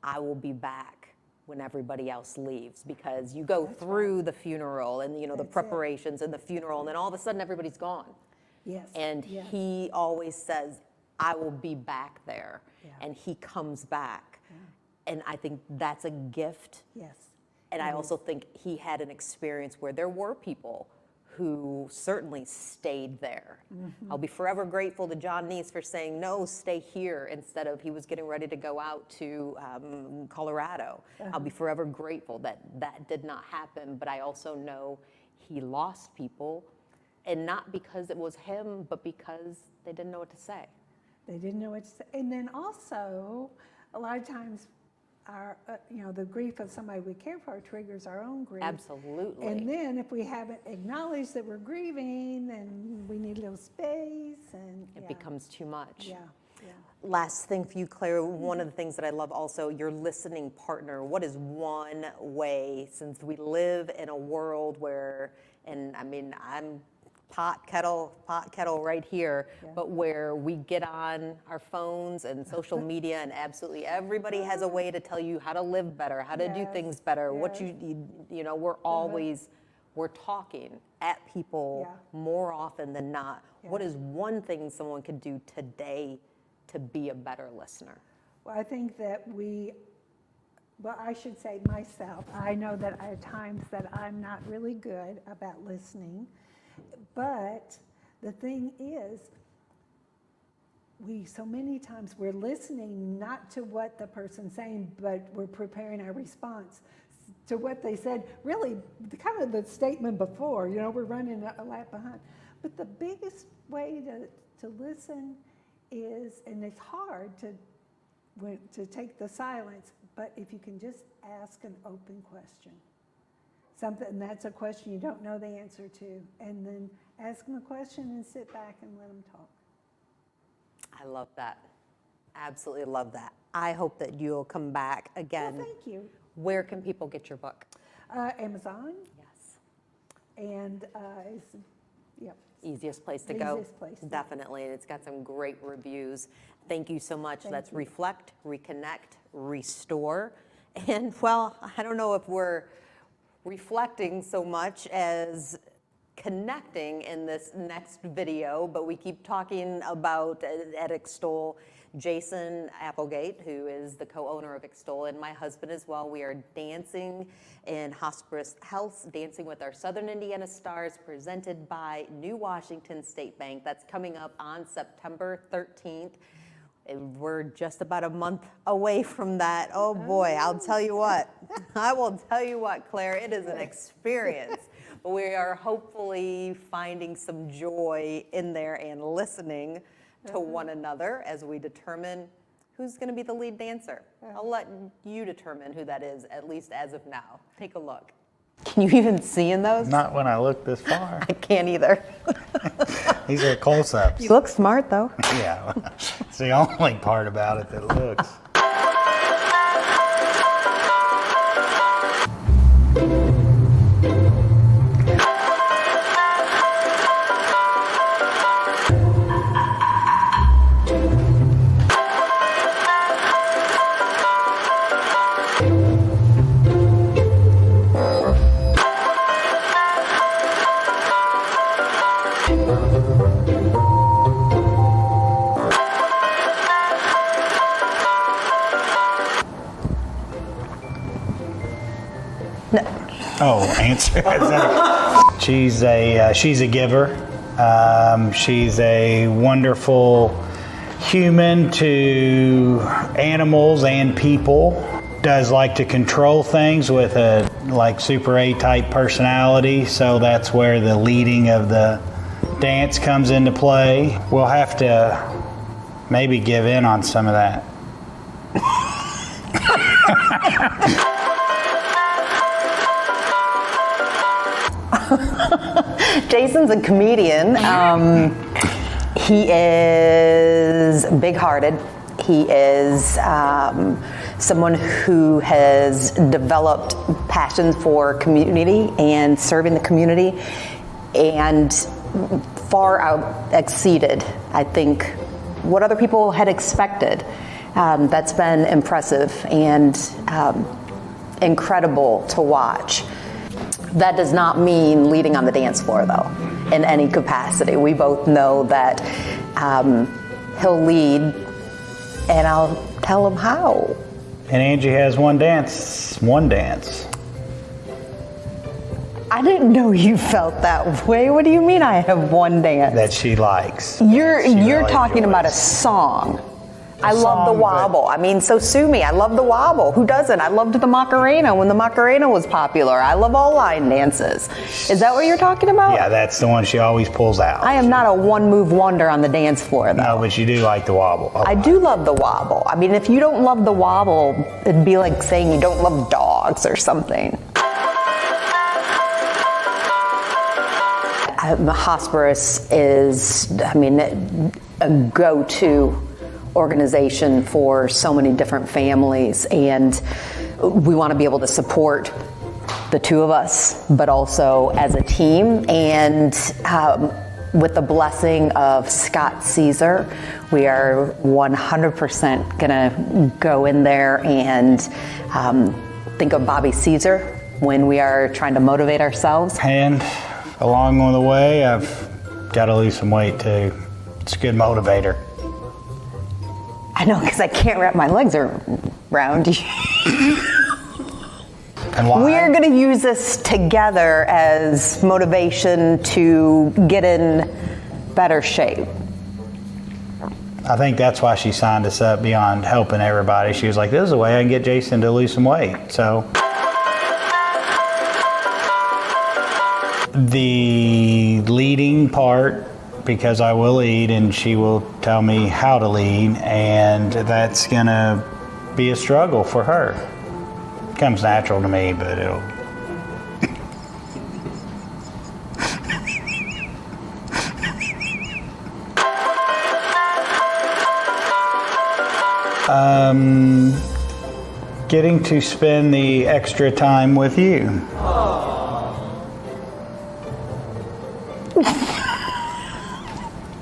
I will be back when everybody else leaves, because you go through the funeral and the preparations and the funeral, and then all of a sudden everybody's gone. Yes. And he always says, I will be back there. And he comes back. And I think that's a gift. Yes. And I also think he had an experience where there were people who certainly stayed there. I'll be forever grateful to John Neese for saying, no, stay here, instead of he was getting ready to go out to Colorado. I'll be forever grateful that that did not happen, but I also know he lost people, and not because it was him, but because they didn't know what to say. They didn't know what to say. And then also, a lot of times, our, the grief of somebody we care for triggers our own grief. Absolutely. And then if we haven't acknowledged that we're grieving, then we need a little space, and It becomes too much. Yeah. Last thing for you, Claire, one of the things that I love also, your listening partner. What is one way, since we live in a world where, and I mean, I'm pot kettle right here, but where we get on our phones and social media, and absolutely everybody has a way to tell you how to live better, how to do things better, what we're always, we're talking at people more often than not. What is one thing someone could do today to be a better listener? Well, I think that I should say myself, I know that at times that I'm not really good about listening. But the thing is, so many times we're listening not to what the person's saying, but we're preparing our response to what they said. Really, kind of the statement before, we're running a lap behind. But the biggest way to listen is, and it's hard to take the silence, but if you can just ask an open question. Something that's a question you don't know the answer to, and then ask them a question and sit back and let them talk. I love that. Absolutely love that. I hope that you'll come back again. Well, thank you. Where can people get your book? Amazon. Yes. And Easiest place to go. Easiest place. Definitely, and it's got some great reviews. Thank you so much. Let's reflect, reconnect, restore. And well, I don't know if we're reflecting so much as connecting in this next video, but we keep talking about at Extol, Jason Applegate, who is the co-owner of Extol, and my husband as well. We are dancing in Hospice Health, Dancing with Our Southern Indiana Stars, presented by New Washington State Bank. That's coming up on September 13th. And we're just about a month away from that. Oh boy, I'll tell you what. I will tell you what, Claire, it is an experience. But we are hopefully finding some joy in there and listening to one another as we determine who's going to be the lead dancer. I'll let you determine who that is, at least as of now. Take a look. Can you even see in those? Not when I look this far. I can't either. These are close-ups. You look smart, though. Yeah, it's the only part about it that looks. Oh, answer. She's a giver. She's a wonderful human to animals and people. Does like to control things with a Super A type personality. So that's where the leading of the dance comes into play. We'll have to maybe give in on some of that. Jason's a comedian. He is big-hearted. He is someone who has developed passion for community and serving the community, and far out exceeded, I think, what other people had expected. That's been impressive and incredible to watch. That does not mean leading on the dance floor, though, in any capacity. We both know that he'll lead, and I'll tell him how. And Angie has one dance. I didn't know you felt that way. What do you mean I have one dance? That she likes. You're really talking about a enjoys. song. I love the song, but- wobble. I mean, so sue me. I love the wobble. Who doesn't? I loved the Macarena when the Macarena was popular. I love all line dances. Is that what you're talking about? Yeah, that's the one she always pulls out. I am not a one-move wonder on the dance floor, though. No, but you do like the wobble. I do love the wobble. I mean, if you don't love the wobble, it'd be like saying you don't love dogs or something. Hospice is, I mean, a go-to organization for so many different families, and we want to be able to support the two of us, but also as a team. And with the blessing of Scott Caesar, we are 100% gonna go in there and think of Bobby Caesar when we are trying to motivate ourselves. And along the way, I've got to lose some weight too. It's a good motivator. I know, because I can't wrap my legs around you. And why? We're going to use this together as motivation to get in better shape. I think that's why she signed us up beyond helping everybody. She was like, this is a way I can get Jason to lose some weight. So the leading part, because I will lead and she will tell me how to lead, and that's gonna be a struggle for her. It comes natural to me, but it'll. Getting to spend the extra time with you.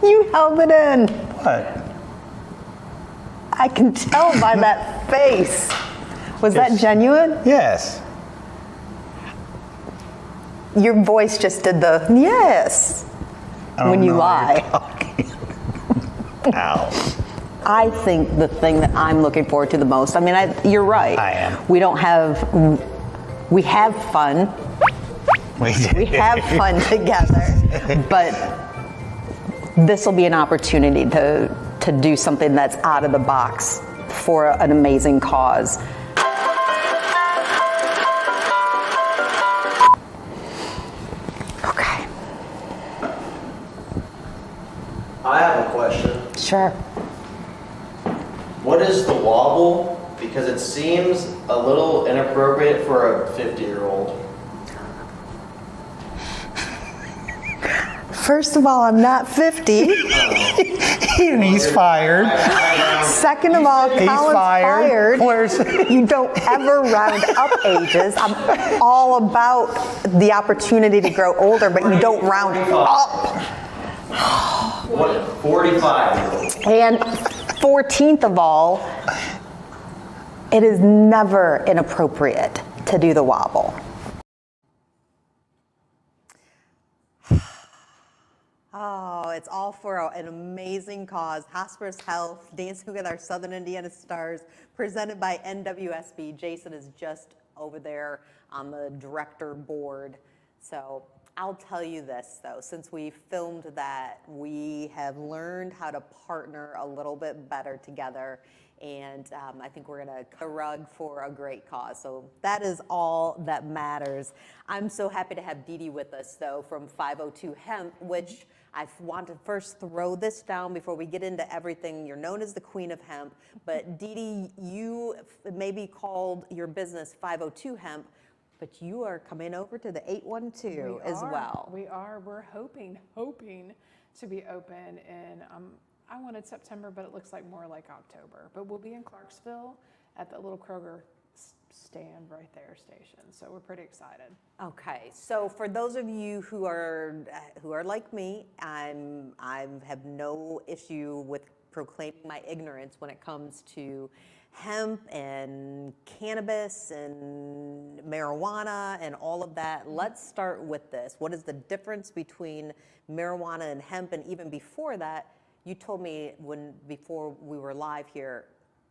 You held it in. What? I can tell by that face. Was that Yes. genuine? Yes. Your voice just did the yes I don't when you know what lie. you're talking about. Ow. I think the thing that I'm looking forward to the most, I mean, you're right. I am. We have fun. We have fun together, but this will be an opportunity to do something that's out of the box for an amazing cause. Okay. I have a question. Sure. What is the wobble? Because it seems a little inappropriate for a 50-year-old. First of all, I'm not 50. And he's fired. Second of all, He's Colin's fired. fired. You don't ever round up ages. I'm all about the opportunity to grow older, but you don't round up. What? 45-year-old. And 14th of all, it is never inappropriate to do the wobble. Oh, it's all for an amazing cause. Hospice Health, Dancing with Our Southern Indiana Stars, presented by NWSB. Jason is just over there on the director board. So I'll tell you this, though, since we filmed that, we have learned how to partner a little bit better together. And I think we're going to cut a rug for a great cause. So that is all that matters. I'm so happy to have Dee Dee with us, though, from 502 Hemp, which I want to first throw this down before we get into everything. You're known as the Queen of Hemp, but Dee Dee, you maybe called your business 502 Hemp, but you are coming over to the 812 as well. We are. We're hoping to be open in, I wanted September, but it looks like more like October. But we'll be in Clarksville at the little Kroger stand right there station. So we're pretty excited. Okay, so for those of you who are like me, I have no issue with proclaiming my ignorance when it comes to hemp and cannabis and marijuana and all of that. Let's start with this. What is the difference between marijuana and hemp? And even before that, you told me before we were live here,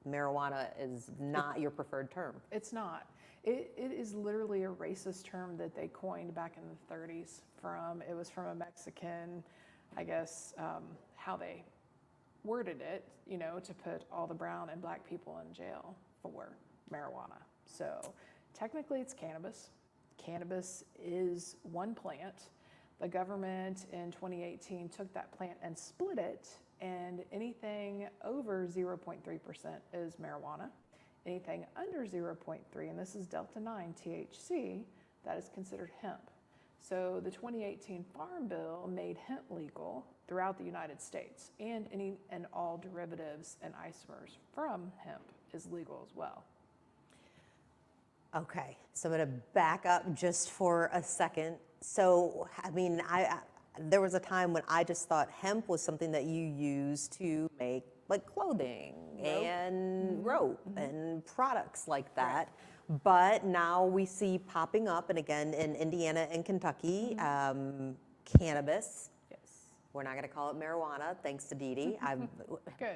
marijuana is not your preferred term. It's not. It is literally a racist term that they coined back in the 30s. It was from a Mexican, I guess, how they worded it, to put all the brown and black people in jail for marijuana. So technically it's cannabis. Cannabis is one plant. The government in 2018 took that plant and split it, and anything over 0.3% is marijuana. Anything under 0.3, and this is Delta 9 THC, that is considered hemp. So the 2018 Farm Bill made hemp legal throughout the United States, and any and all derivatives and isomers from hemp is legal as well. Okay, so I'm going to back up just for a second. So, I mean, there was a time when I just thought hemp was something that you use to make like clothing and rope and products like that. But now we see popping up, and again in Indiana and Kentucky, cannabis. Yes. We're not going to call it marijuana, thanks to Dee Dee.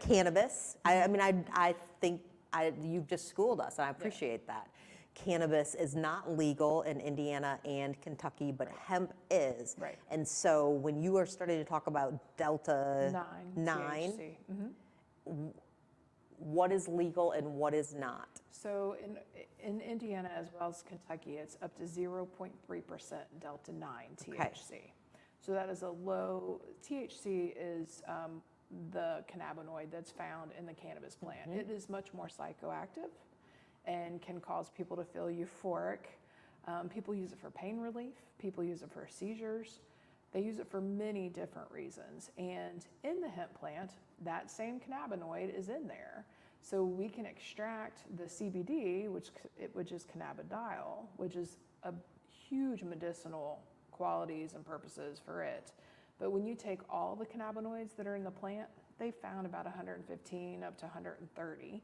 Cannabis. I think you've just schooled us, and I appreciate that. Cannabis is not legal in Indiana and Kentucky, but hemp is. Right. And so when you are starting to talk about Delta 9, THC. what is legal and what is not? So in Indiana as well as Kentucky, it's up to 0.3% Delta 9 THC. Okay. So that is a low, THC is the cannabinoid that's found in the cannabis plant. It is much more psychoactive and can cause people to feel euphoric. People use it for pain relief. People use it for seizures. They use it for many different reasons. And in the hemp plant, that same cannabinoid is in there. So we can extract the CBD, which is cannabidiol, which is a huge medicinal qualities and purposes for it. But when you take all the cannabinoids that are in the plant, they found about 115 up to 130.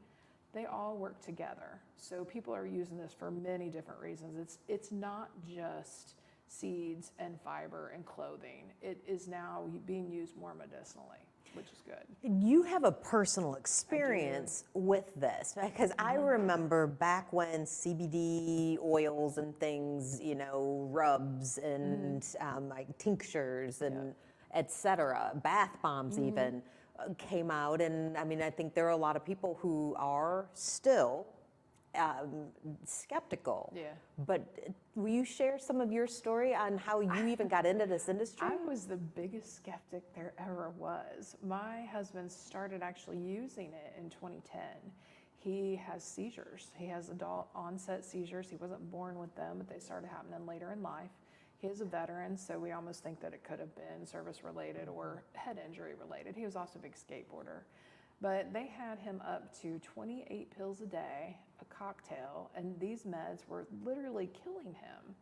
They all work together. So people are using this for many different reasons. It's not just seeds and fiber and clothing. It is now being used more medicinally, which is good. You have a personal experience with this, because I remember back when CBD oils and things, rubs and like tinctures and et cetera, bath bombs even, came out. And I mean, I think there are a lot of people who are still skeptical. Yeah. But will you share some of your story on how you even got into this industry? I was the biggest skeptic there ever was. My husband started actually using it in 2010. He has seizures. He has adult onset seizures. He wasn't born with them, but they started happening later in life. He is a veteran, so we almost think that it could have been service related or head injury related. He was also a big skateboarder. But they had him up to 28 pills a day, a cocktail, and these meds were literally killing him.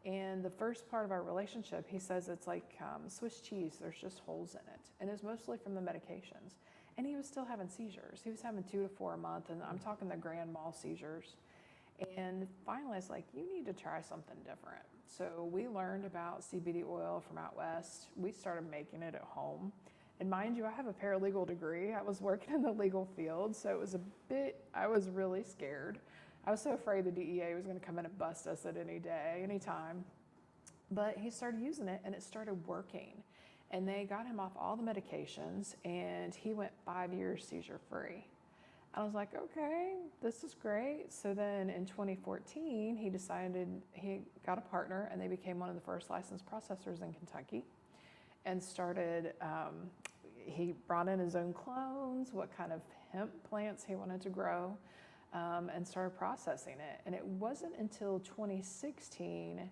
And the first part of our relationship, he says it's like Swiss cheese, there's just holes in it. And it's mostly from the medications. And he was still having seizures. He was having 2 to 4 a month, and I'm talking the grand mal seizures. And finally, I was like, you need to try something different. So we learned about CBD oil from out west. We started making it at home. And mind you, I have a paralegal degree. I was working in the legal field, so it was I was really scared. I was so afraid the DEA was going to come in and bust us at any day, any time. But he started using it, and it started working. And they got him off all the medications, and he went 5 years seizure-free. I was like, okay, this is great. So then in 2014, he decided he got a partner, and they became one of the first licensed processors in Kentucky, and started, he brought in his own clones, what kind of hemp plants he wanted to grow, and started processing it. And it wasn't until 2016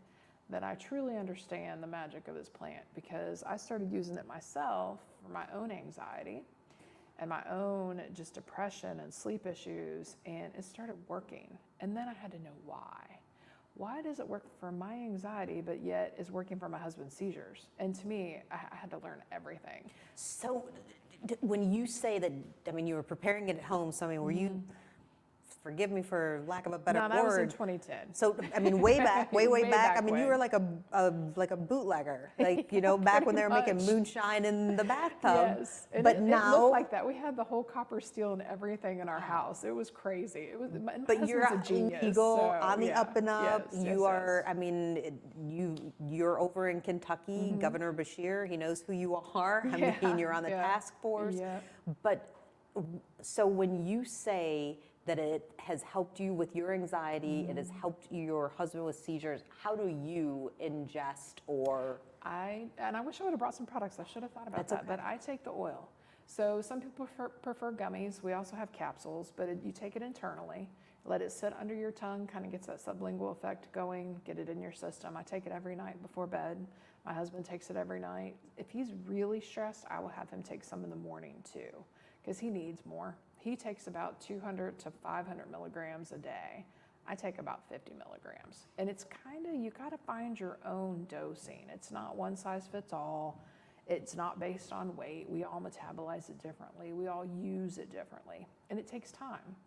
that I truly understand the magic of this plant, because I started using it myself for my own anxiety and my own just depression and sleep issues, and it started working. And then I had to know why. Why does it work for my anxiety, but yet is working for my husband's seizures? And to me, I had to learn everything. So When you say that, I mean, you were preparing it at home, so I mean, were you, forgive me for lack of a better No, word. that was in 2010. So, I mean, way back, way Way back. I back mean, you when. were like a bootlegger, like, you know, back when they were making much. moonshine in the bathtub. Yes, and But it now, looked like that. We had the whole copper steel and everything in our house. It was crazy. It was. My but you're husband's a genius. legal, so, on the yeah. up and up. Yes, You yes, are, yes. I mean, you're over in Kentucky. Governor Bashir, he knows who you are. I Yeah, mean, you're on the yeah, task force. yeah. But so when you say that it has helped you with your anxiety, it has helped your husband with seizures, how do you ingest or? I wish I would have brought some products. I should have thought about That's that. okay. But I take the oil. So some people prefer gummies. We also have capsules, but you take it internally. Let it sit under your tongue, kind of gets that sublingual effect going, get it in your system. I take it every night before bed. My husband takes it every night. If he's really stressed, I will have him take some in the morning too, because he needs more. He takes about 200 to 500 milligrams a day. I take about 50 milligrams. And it's kind of, you got to find your own dosing. It's not one size fits all. It's not based on weight. We all metabolize it differently. We all use it differently. And it takes time.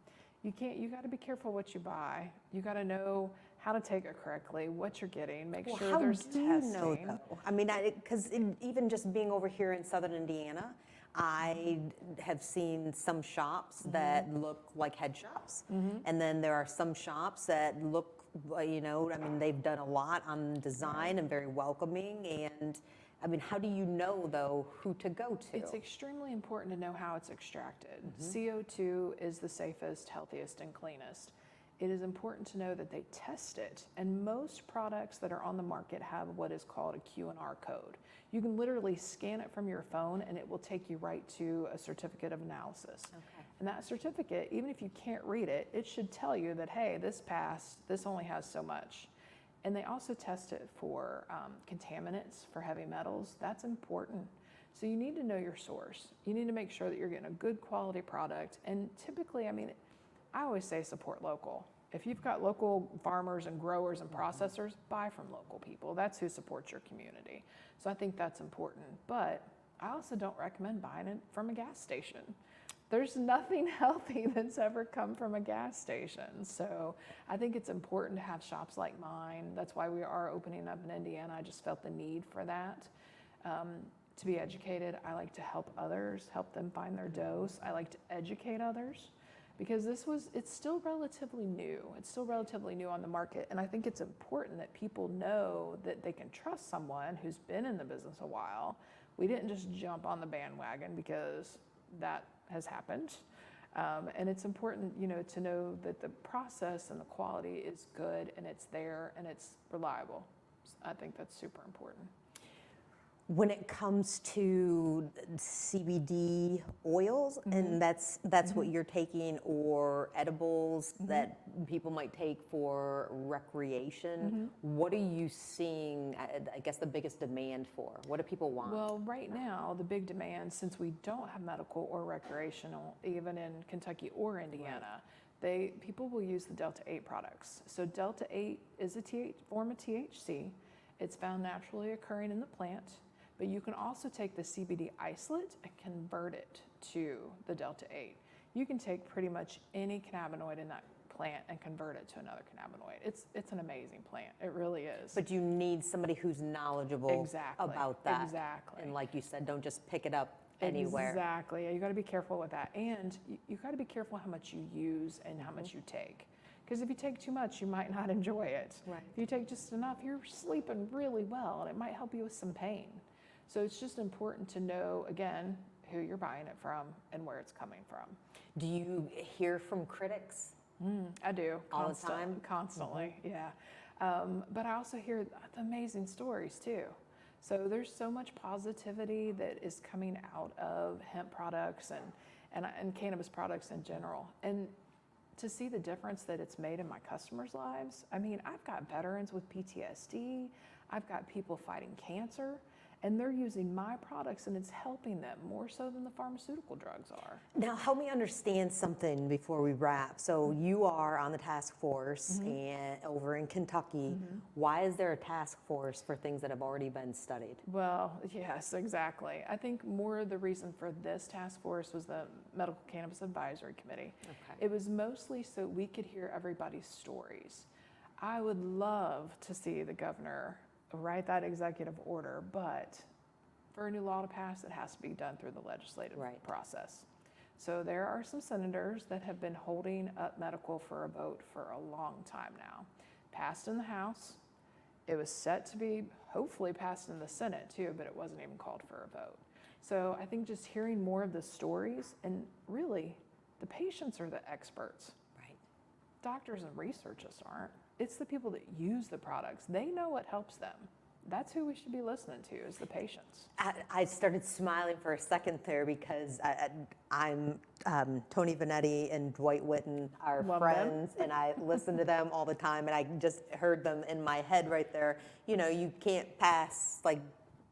You got to be careful what you buy. You got to know how to take it correctly, what you're getting, make sure how there's do testing. you know though? I mean, because even just being over here in Southern Indiana, I have seen some shops that look like head shops. And then there are some shops that look, you know, I mean, they've done a lot on design and very welcoming. And I mean, how do you know though who to go to? It's extremely important to know how it's extracted. CO2 is the safest, healthiest, and cleanest. It is important to know that they test it, and most products that are on the market have what is called a Q&R code. You can literally scan it from your phone and it will take you right to a certificate of analysis. Okay. And that certificate, even if you can't read it, it should tell you that, hey, this passed, this only has so much. And they also test it for contaminants, for heavy metals. That's important. So you need to know your source. You need to make sure that you're getting a good quality product. And typically, I mean, I always say support local. If you've got local farmers and growers and processors, buy from local people. That's who supports your community. So I think that's important. But I also don't recommend buying it from a gas station. There's nothing healthy that's ever come from a gas station. So I think it's important to have shops like mine. That's why we are opening up in Indiana. I just felt the need for that. To be educated, I like to help others, help them find their dose. I like to educate others because it's still relatively new. It's still relatively new on the market. And I think it's important that people know that they can trust someone who's been in the business a while. We didn't just jump on the bandwagon because that has happened. And it's important, you know, to know that the process and the quality is good and it's there and it's reliable. I think that's super important. When it comes to CBD oils, and that's what you're taking, or edibles that people might take for recreation, what are you seeing, I guess, the biggest demand for? What do people want? Well, right now, the big demand, since we don't have medical or recreational, even in Kentucky or Indiana, people will use the Delta 8 products. So Delta 8 is a form of THC. It's found naturally occurring in the plant. But you can also take the CBD isolate and convert it to the Delta 8. You can take pretty much any cannabinoid in that plant and convert it to another cannabinoid. It's an amazing plant. It really is. But you need somebody who's knowledgeable Exactly. about that. Exactly. And like you said, don't just pick it up anywhere. Exactly. You got to be careful with that. And you got to be careful how much you use and how much you take. Because if you take too much, you might not enjoy it. Right. If you take just enough, you're sleeping really well, and it might help you with some pain. So it's just important to know, again, who you're buying it from and where it's coming from. Do you hear from critics? I do. All the time? Constantly, yeah. But I also hear amazing stories too. So there's so much positivity that is coming out of hemp products and cannabis products in general. And to see the difference that it's made in my customers' lives, I mean, I've got veterans with PTSD, I've got people fighting cancer, and they're using my products and it's helping them more so than the pharmaceutical drugs are. Now, help me understand something before we wrap. So you are on the task force and over in Kentucky. Why is there a task force for things that have already been studied? Well, yes, exactly. I think more of the reason for this task force was the Medical Cannabis Advisory Committee. Okay. It was mostly so we could hear everybody's stories. I would love to see the governor write that executive order, but for a new law to pass, it has to be done through the legislative process. So there are some senators that have been holding up medical for a vote for a long time now. Passed in the House. It was set to be hopefully passed in the Senate too, but it wasn't even called for a vote. So I think just hearing more of the stories, and really the patients are the experts. Right. Doctors and researchers aren't. It's the people that use the products. They know what helps them. That's who we should be listening to, is the patients. I started smiling for a second there because I'm Tony Vanetti and Dwight Witten are Love friends, and I listen to them all the time, and I just heard them in my head right there. You know, you can't pass like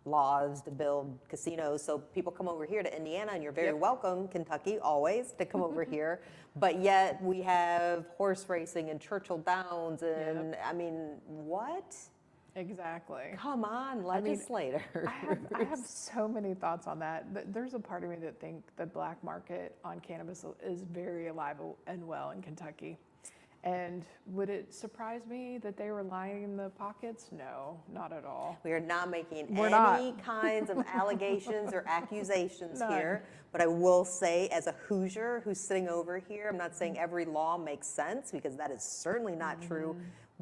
laws to build casinos, so people come over here to Indiana, and you're very welcome, Kentucky, always, to come over here. But yet we have horse racing and Churchill Downs, and I mean, what? Exactly. Come on, legislators. I have so many thoughts on that. There's a part of me that think the black market on cannabis is very alive and well in Kentucky. And would it surprise me that they were lining the pockets? No, not at all. We are not making We're any not. kinds of allegations or accusations None. here. But I will say, as a Hoosier who's sitting over here, I'm not saying every law makes sense, because that is certainly not true.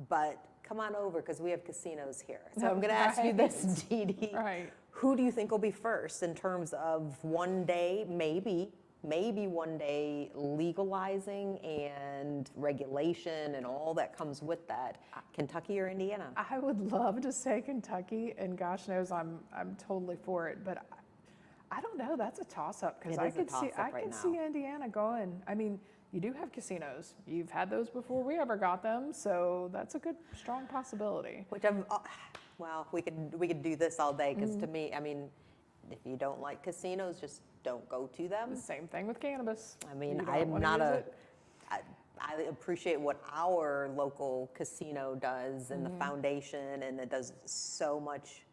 But come on over, because we have casinos here. So I'm going to ask you this, Dee Dee. Right. Who do you think will be first in terms of one day, maybe one day, legalizing and regulation and all that comes with that? Kentucky or Indiana? I would love to say Kentucky, and gosh knows I'm totally for it, but I don't know. That's a toss-up, because It I is a could see toss-up right see now. Indiana going. I mean, you do have casinos. You've had those before we ever got them, so that's a good, strong possibility. Which well, we could do this all day, because to me, I mean, if you don't like casinos, just don't go to them. The same thing with cannabis. I mean, You don't I'm wanna not use a. it. I appreciate what our local casino does and the foundation, and it does so much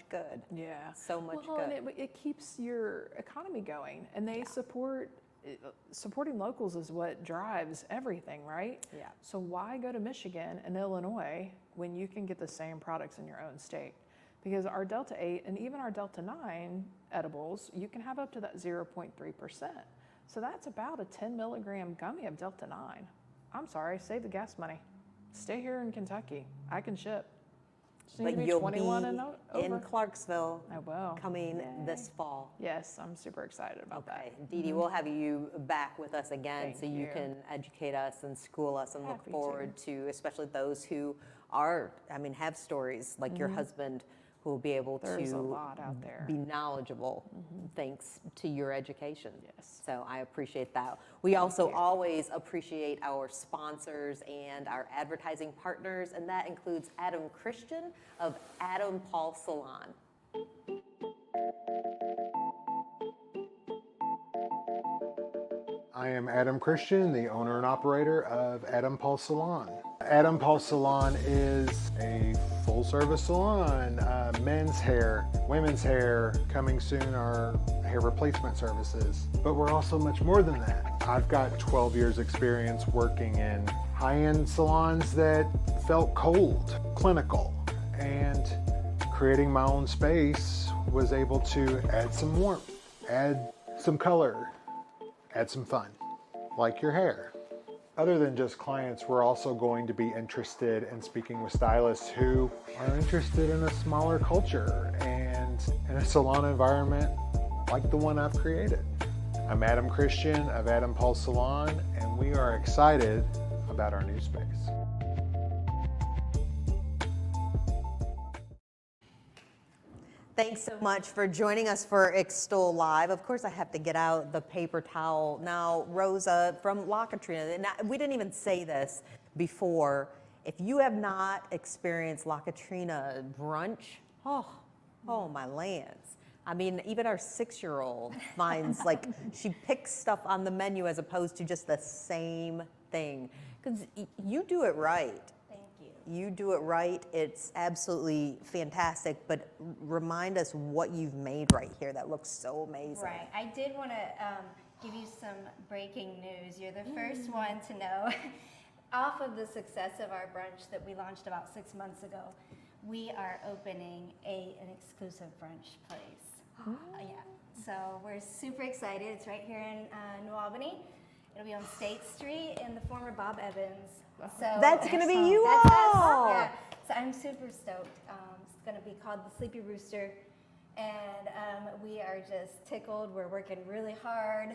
good. Yeah. So much well, good. And it keeps your economy going, and they supporting locals is what drives everything, right? Yeah. So why go to Michigan and Illinois when you can get the same products in your own state? Because our Delta 8 and even our Delta 9 edibles, you can have up to that 0.3%. So that's about a 10 milligram gummy of Delta 9. I'm sorry, save the gas money. Stay here in Kentucky. I can ship. Just need to But be you'll 21 and be in over. Clarksville I will. coming this fall. Yes, I'm super excited about Okay, that. Dee Dee, we'll have you back with us again, Thank so you you. can educate us and school us, and look Happy forward to, especially those who are, I mean, have stories like your husband, who will be able There's to a lot out there. be knowledgeable thanks to your education. Yes. So I appreciate that. We also always appreciate our sponsors and our advertising partners, and that includes Adam Christian of Adam Paul Salon. I am Adam Christian, the owner and operator of Adam Paul Salon. Adam Paul Salon is a full-service salon, men's hair, women's hair. Coming soon are hair replacement services. But we're also much more than that. I've got 12 years experience working in high-end salons that felt cold, clinical, and creating my own space was able to add some warmth, add some color, add some fun, like your hair. Other than just clients, we're also going to be interested in speaking with stylists who are interested in a smaller culture and in a salon environment like the one I've created. I'm Adam Christian of Adam Paul Salon, and we are excited about our new space. Thanks so much for joining us for Extol Live. Of course, I have to get out the paper towel. Now, Rosa from La Katrina, and we didn't even say this before. If you have not experienced La Katrina brunch, Oh, my lands. I mean, even our 6-year-old finds, like, she picks stuff on the menu as opposed to just the same thing. Because you do it right. Thank you. You do it right. It's absolutely fantastic. But remind us what you've made right here that looks so amazing. Right. I did want to give you some breaking news. You're the first one to know. Off of the success of our brunch that we launched about 6 months ago, we are opening an exclusive brunch place. Yeah. So we're super excited. It's right here in New Albany. It'll be on State Street in the former Bob Evans. So That's going to be you that's us. all. Yeah. So I'm super stoked. It's going to be called the Sleepy Rooster. And we are just tickled. We're working really hard.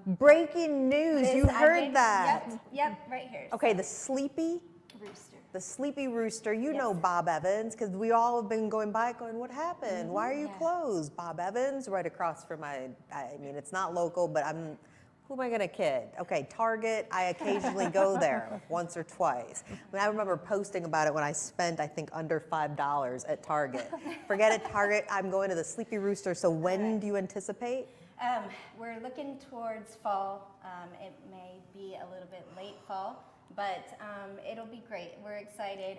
Breaking news. You heard that. Yep, right here. Okay, the Sleepy Rooster. The Sleepy Rooster, you know Yes. Bob Evans, because we all have been going by going, what happened? Why are you Yeah. closed? Bob Evans, right across from I mean, it's not local, but who am I gonna kid? Okay, Target, I occasionally go there once or twice. I mean, I remember posting about it when I spent, I think, under $5 at Target. Forget it, Target, I'm going to the Sleepy Rooster, so when do you anticipate? We're looking towards fall. It may be a little bit late fall, but it'll be great. We're excited.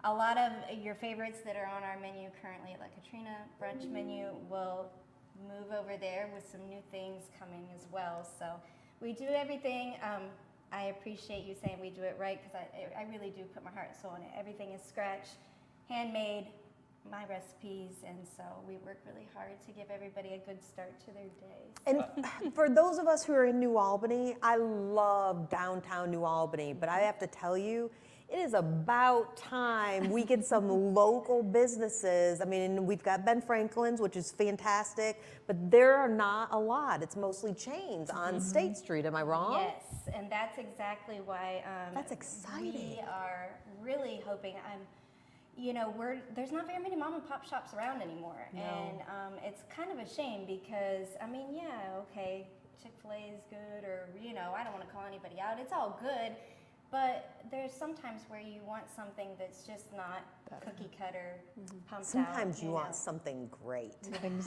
A lot of your favorites that are on our menu currently, like Katrina brunch menu, will move over there with some new things coming as well. So we do everything. I appreciate you saying we do it right, because I really do put my heart and soul in it. Everything is scratch, handmade, my recipes, and so we work really hard to give everybody a good start to their day. And for those of us who are in New Albany, I love downtown New Albany, but I have to tell you, it is about time we get some local businesses. I mean, we've got Ben Franklin's, which is fantastic, but there are not a lot. It's mostly chains on State Street. Am I wrong? Yes, and that's exactly why That's exciting. we are really hoping. There's not very many mom and pop shops around anymore, and it's kind of a shame because okay, Chick-fil-A is good, or I don't want to call anybody out. It's all good. But there's sometimes where you want something that's just not cookie cutter, pumped Sometimes out. you want something great.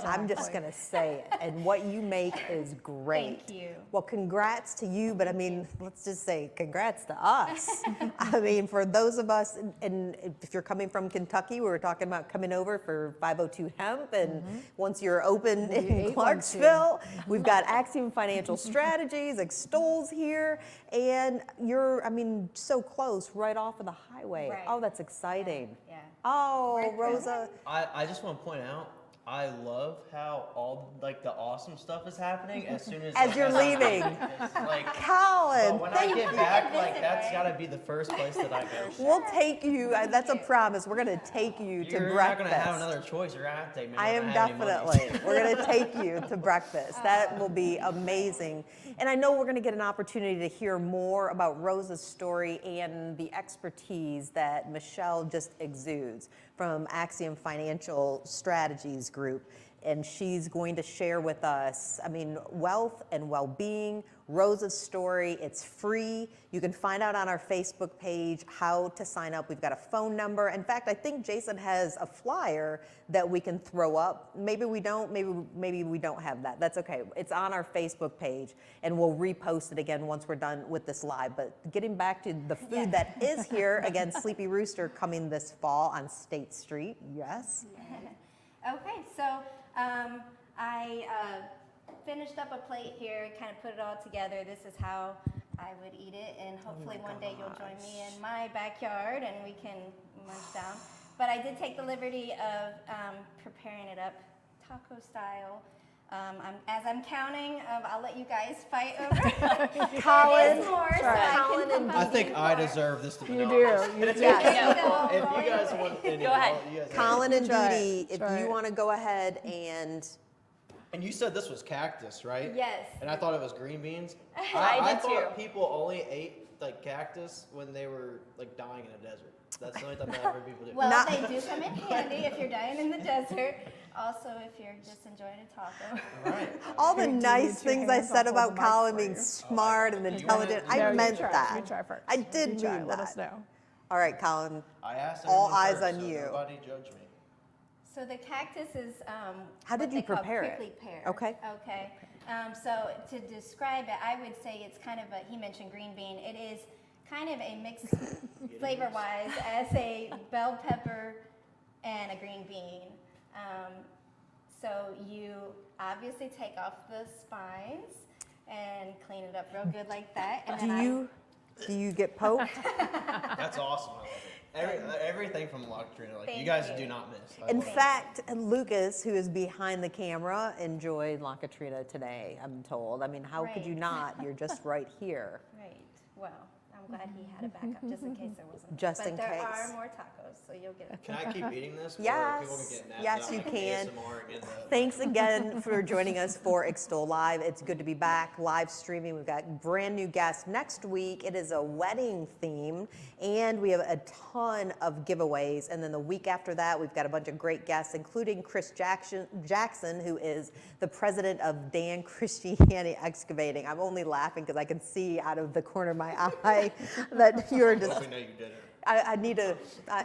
I'm just going to say it. And what you make is great. Thank you. Well, congrats to you, but I mean, let's just say congrats to us. I mean, for those of us, and if you're coming from Kentucky, we were talking about coming over for 502 Hemp, and once you're open in Clarksville, we've got Axiom Financial Strategies, Extol's here, and you're, so close, right off of the highway. Right. Oh, that's exciting. Yeah. Oh, Rosa. I just want to point out, I love how all the awesome stuff is happening as soon as You're leaving. Colin, but when I thank get you. back, that's got to be the first place that I go. We'll take you. That's a promise. We're going to take you to You're breakfast. not going to have another choice. You're going to have to take me. I am definitely. We're going to take you to breakfast. That will be amazing. And I know we're going to get an opportunity to hear more about Rosa's story and the expertise that Michelle just exudes from Axiom Financial Strategies Group. And she's going to share with us, wealth and well-being, Rosa's story. It's free. You can find out on our Facebook page how to sign up. We've got a phone number. In fact, I think Jason has a flyer that we can throw up. Maybe we don't. Maybe we don't have that. That's okay. It's on our Facebook page, and we'll repost it again once we're done with this live. But getting back to the food that is here, again, Sleepy Rooster coming this fall on State Street. Yes? Okay, so I finished up a plate here, kind of put it all together. This is how I would eat it, and hopefully one day you'll join me in my backyard and we can munch down. But I did take the liberty of preparing it up taco style. As I'm counting, I'll let you guys fight over Colin, more, so I can I think I deserve this to be honest. You do. Yes. If you guys want, Go ahead. Colin and Try Judy, it. if Try you it. want to go ahead and And you said this was cactus, right? Yes. And I thought it was green beans. I did thought too. people only ate cactus when they were dying in a desert. That's the only time I ever heard people do. Well, Not- they do come in handy if you're dying in the desert. Also, if you're just enjoying a taco. Right. all the Do you nice need your things I hands? said I'll hold about the mic Colin for being you. smart and intelligent. No, I you meant try. that. You try first. I did You try. mean Let that. us know. All right, Colin. I asked All everyone eyes first, on so you. Nobody judge me. So the cactus is How did what you they call prepare it? prickly pear. Okay. Okay. So to describe it, I would say it's kind of a, he mentioned green bean. It is kind of a mix flavor-wise as a bell pepper and a green bean. So you obviously take off the spines and clean it up real good like that. And then Do you get poked? That's awesome. I love it. Everything from La Katrina, like Thank you guys you. do not miss. I In love it. fact, Lucas, who is behind the camera, enjoyed La Katrina today, I'm told. I mean, how could you Right. not? You're just right here. Right. Well, I'm glad he had a backup just in case there wasn't. Just but in there case. are more tacos, so you'll get it. Can I keep eating this? Or people can Yes, get mad yes, that you I'm can. ASMR in the- Thanks again for joining us for Extol Live. It's good to be back live streaming. We've got brand new guests. Next week, it is a wedding theme, and we have a ton of giveaways. And then the week after that, we've got a bunch of great guests, including Chris Jackson, who is the president of Dan Christiani Excavating. I'm only laughing because I can see out of the corner of my eye that you're just. We know you did it. I need to,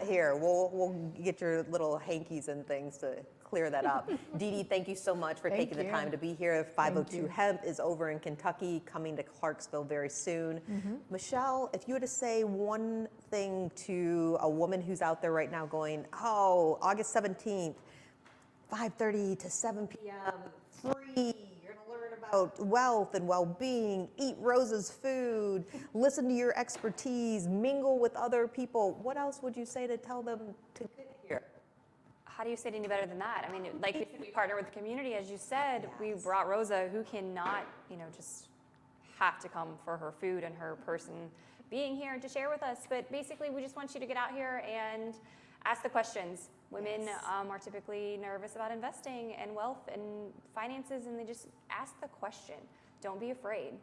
here, we'll get your little hankies and things to clear that up. Dee Dee, thank you so much for Thank taking the you. time to be here. 502 you. Hemp is over in Kentucky, coming to Clarksville very soon. Michelle, if you were to say one thing to a woman who's out there right now going, oh, August 17th, 5:30 to 7 p.m., free. You're going to learn about wealth and well-being, eat Rosa's food, listen to your expertise, mingle with other people. What else would you say to tell them to get here? How do you say it any better than that? I mean, like we said, we partner with the community, as you said. We Yes. brought Rosa, who cannot, just have to come for her food and her person being here to share with us. But basically, we just want you to get out here and ask the questions. Women are typically nervous about investing and wealth and finances, and they just ask the question. Don't be afraid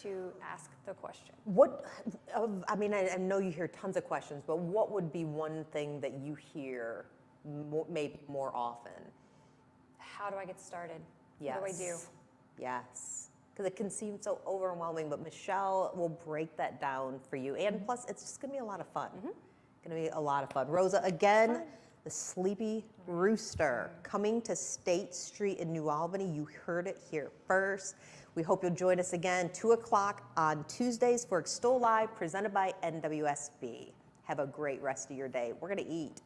to ask the question. I know you hear tons of questions, but what would be one thing that you hear maybe more often? How do I get started? Yes. What do I do? Yes. Because it can seem so overwhelming, but Michelle will break that down for you. And plus, it's just going to be a lot of fun. Going to be a lot of fun. Rosa, again, the Sleepy Rooster coming to State Street in New Albany. You heard it here first. We hope you'll join us again, 2 o'clock on Tuesdays for Extol Live, presented by NWSB. Have a great rest of your day. We're going to eat.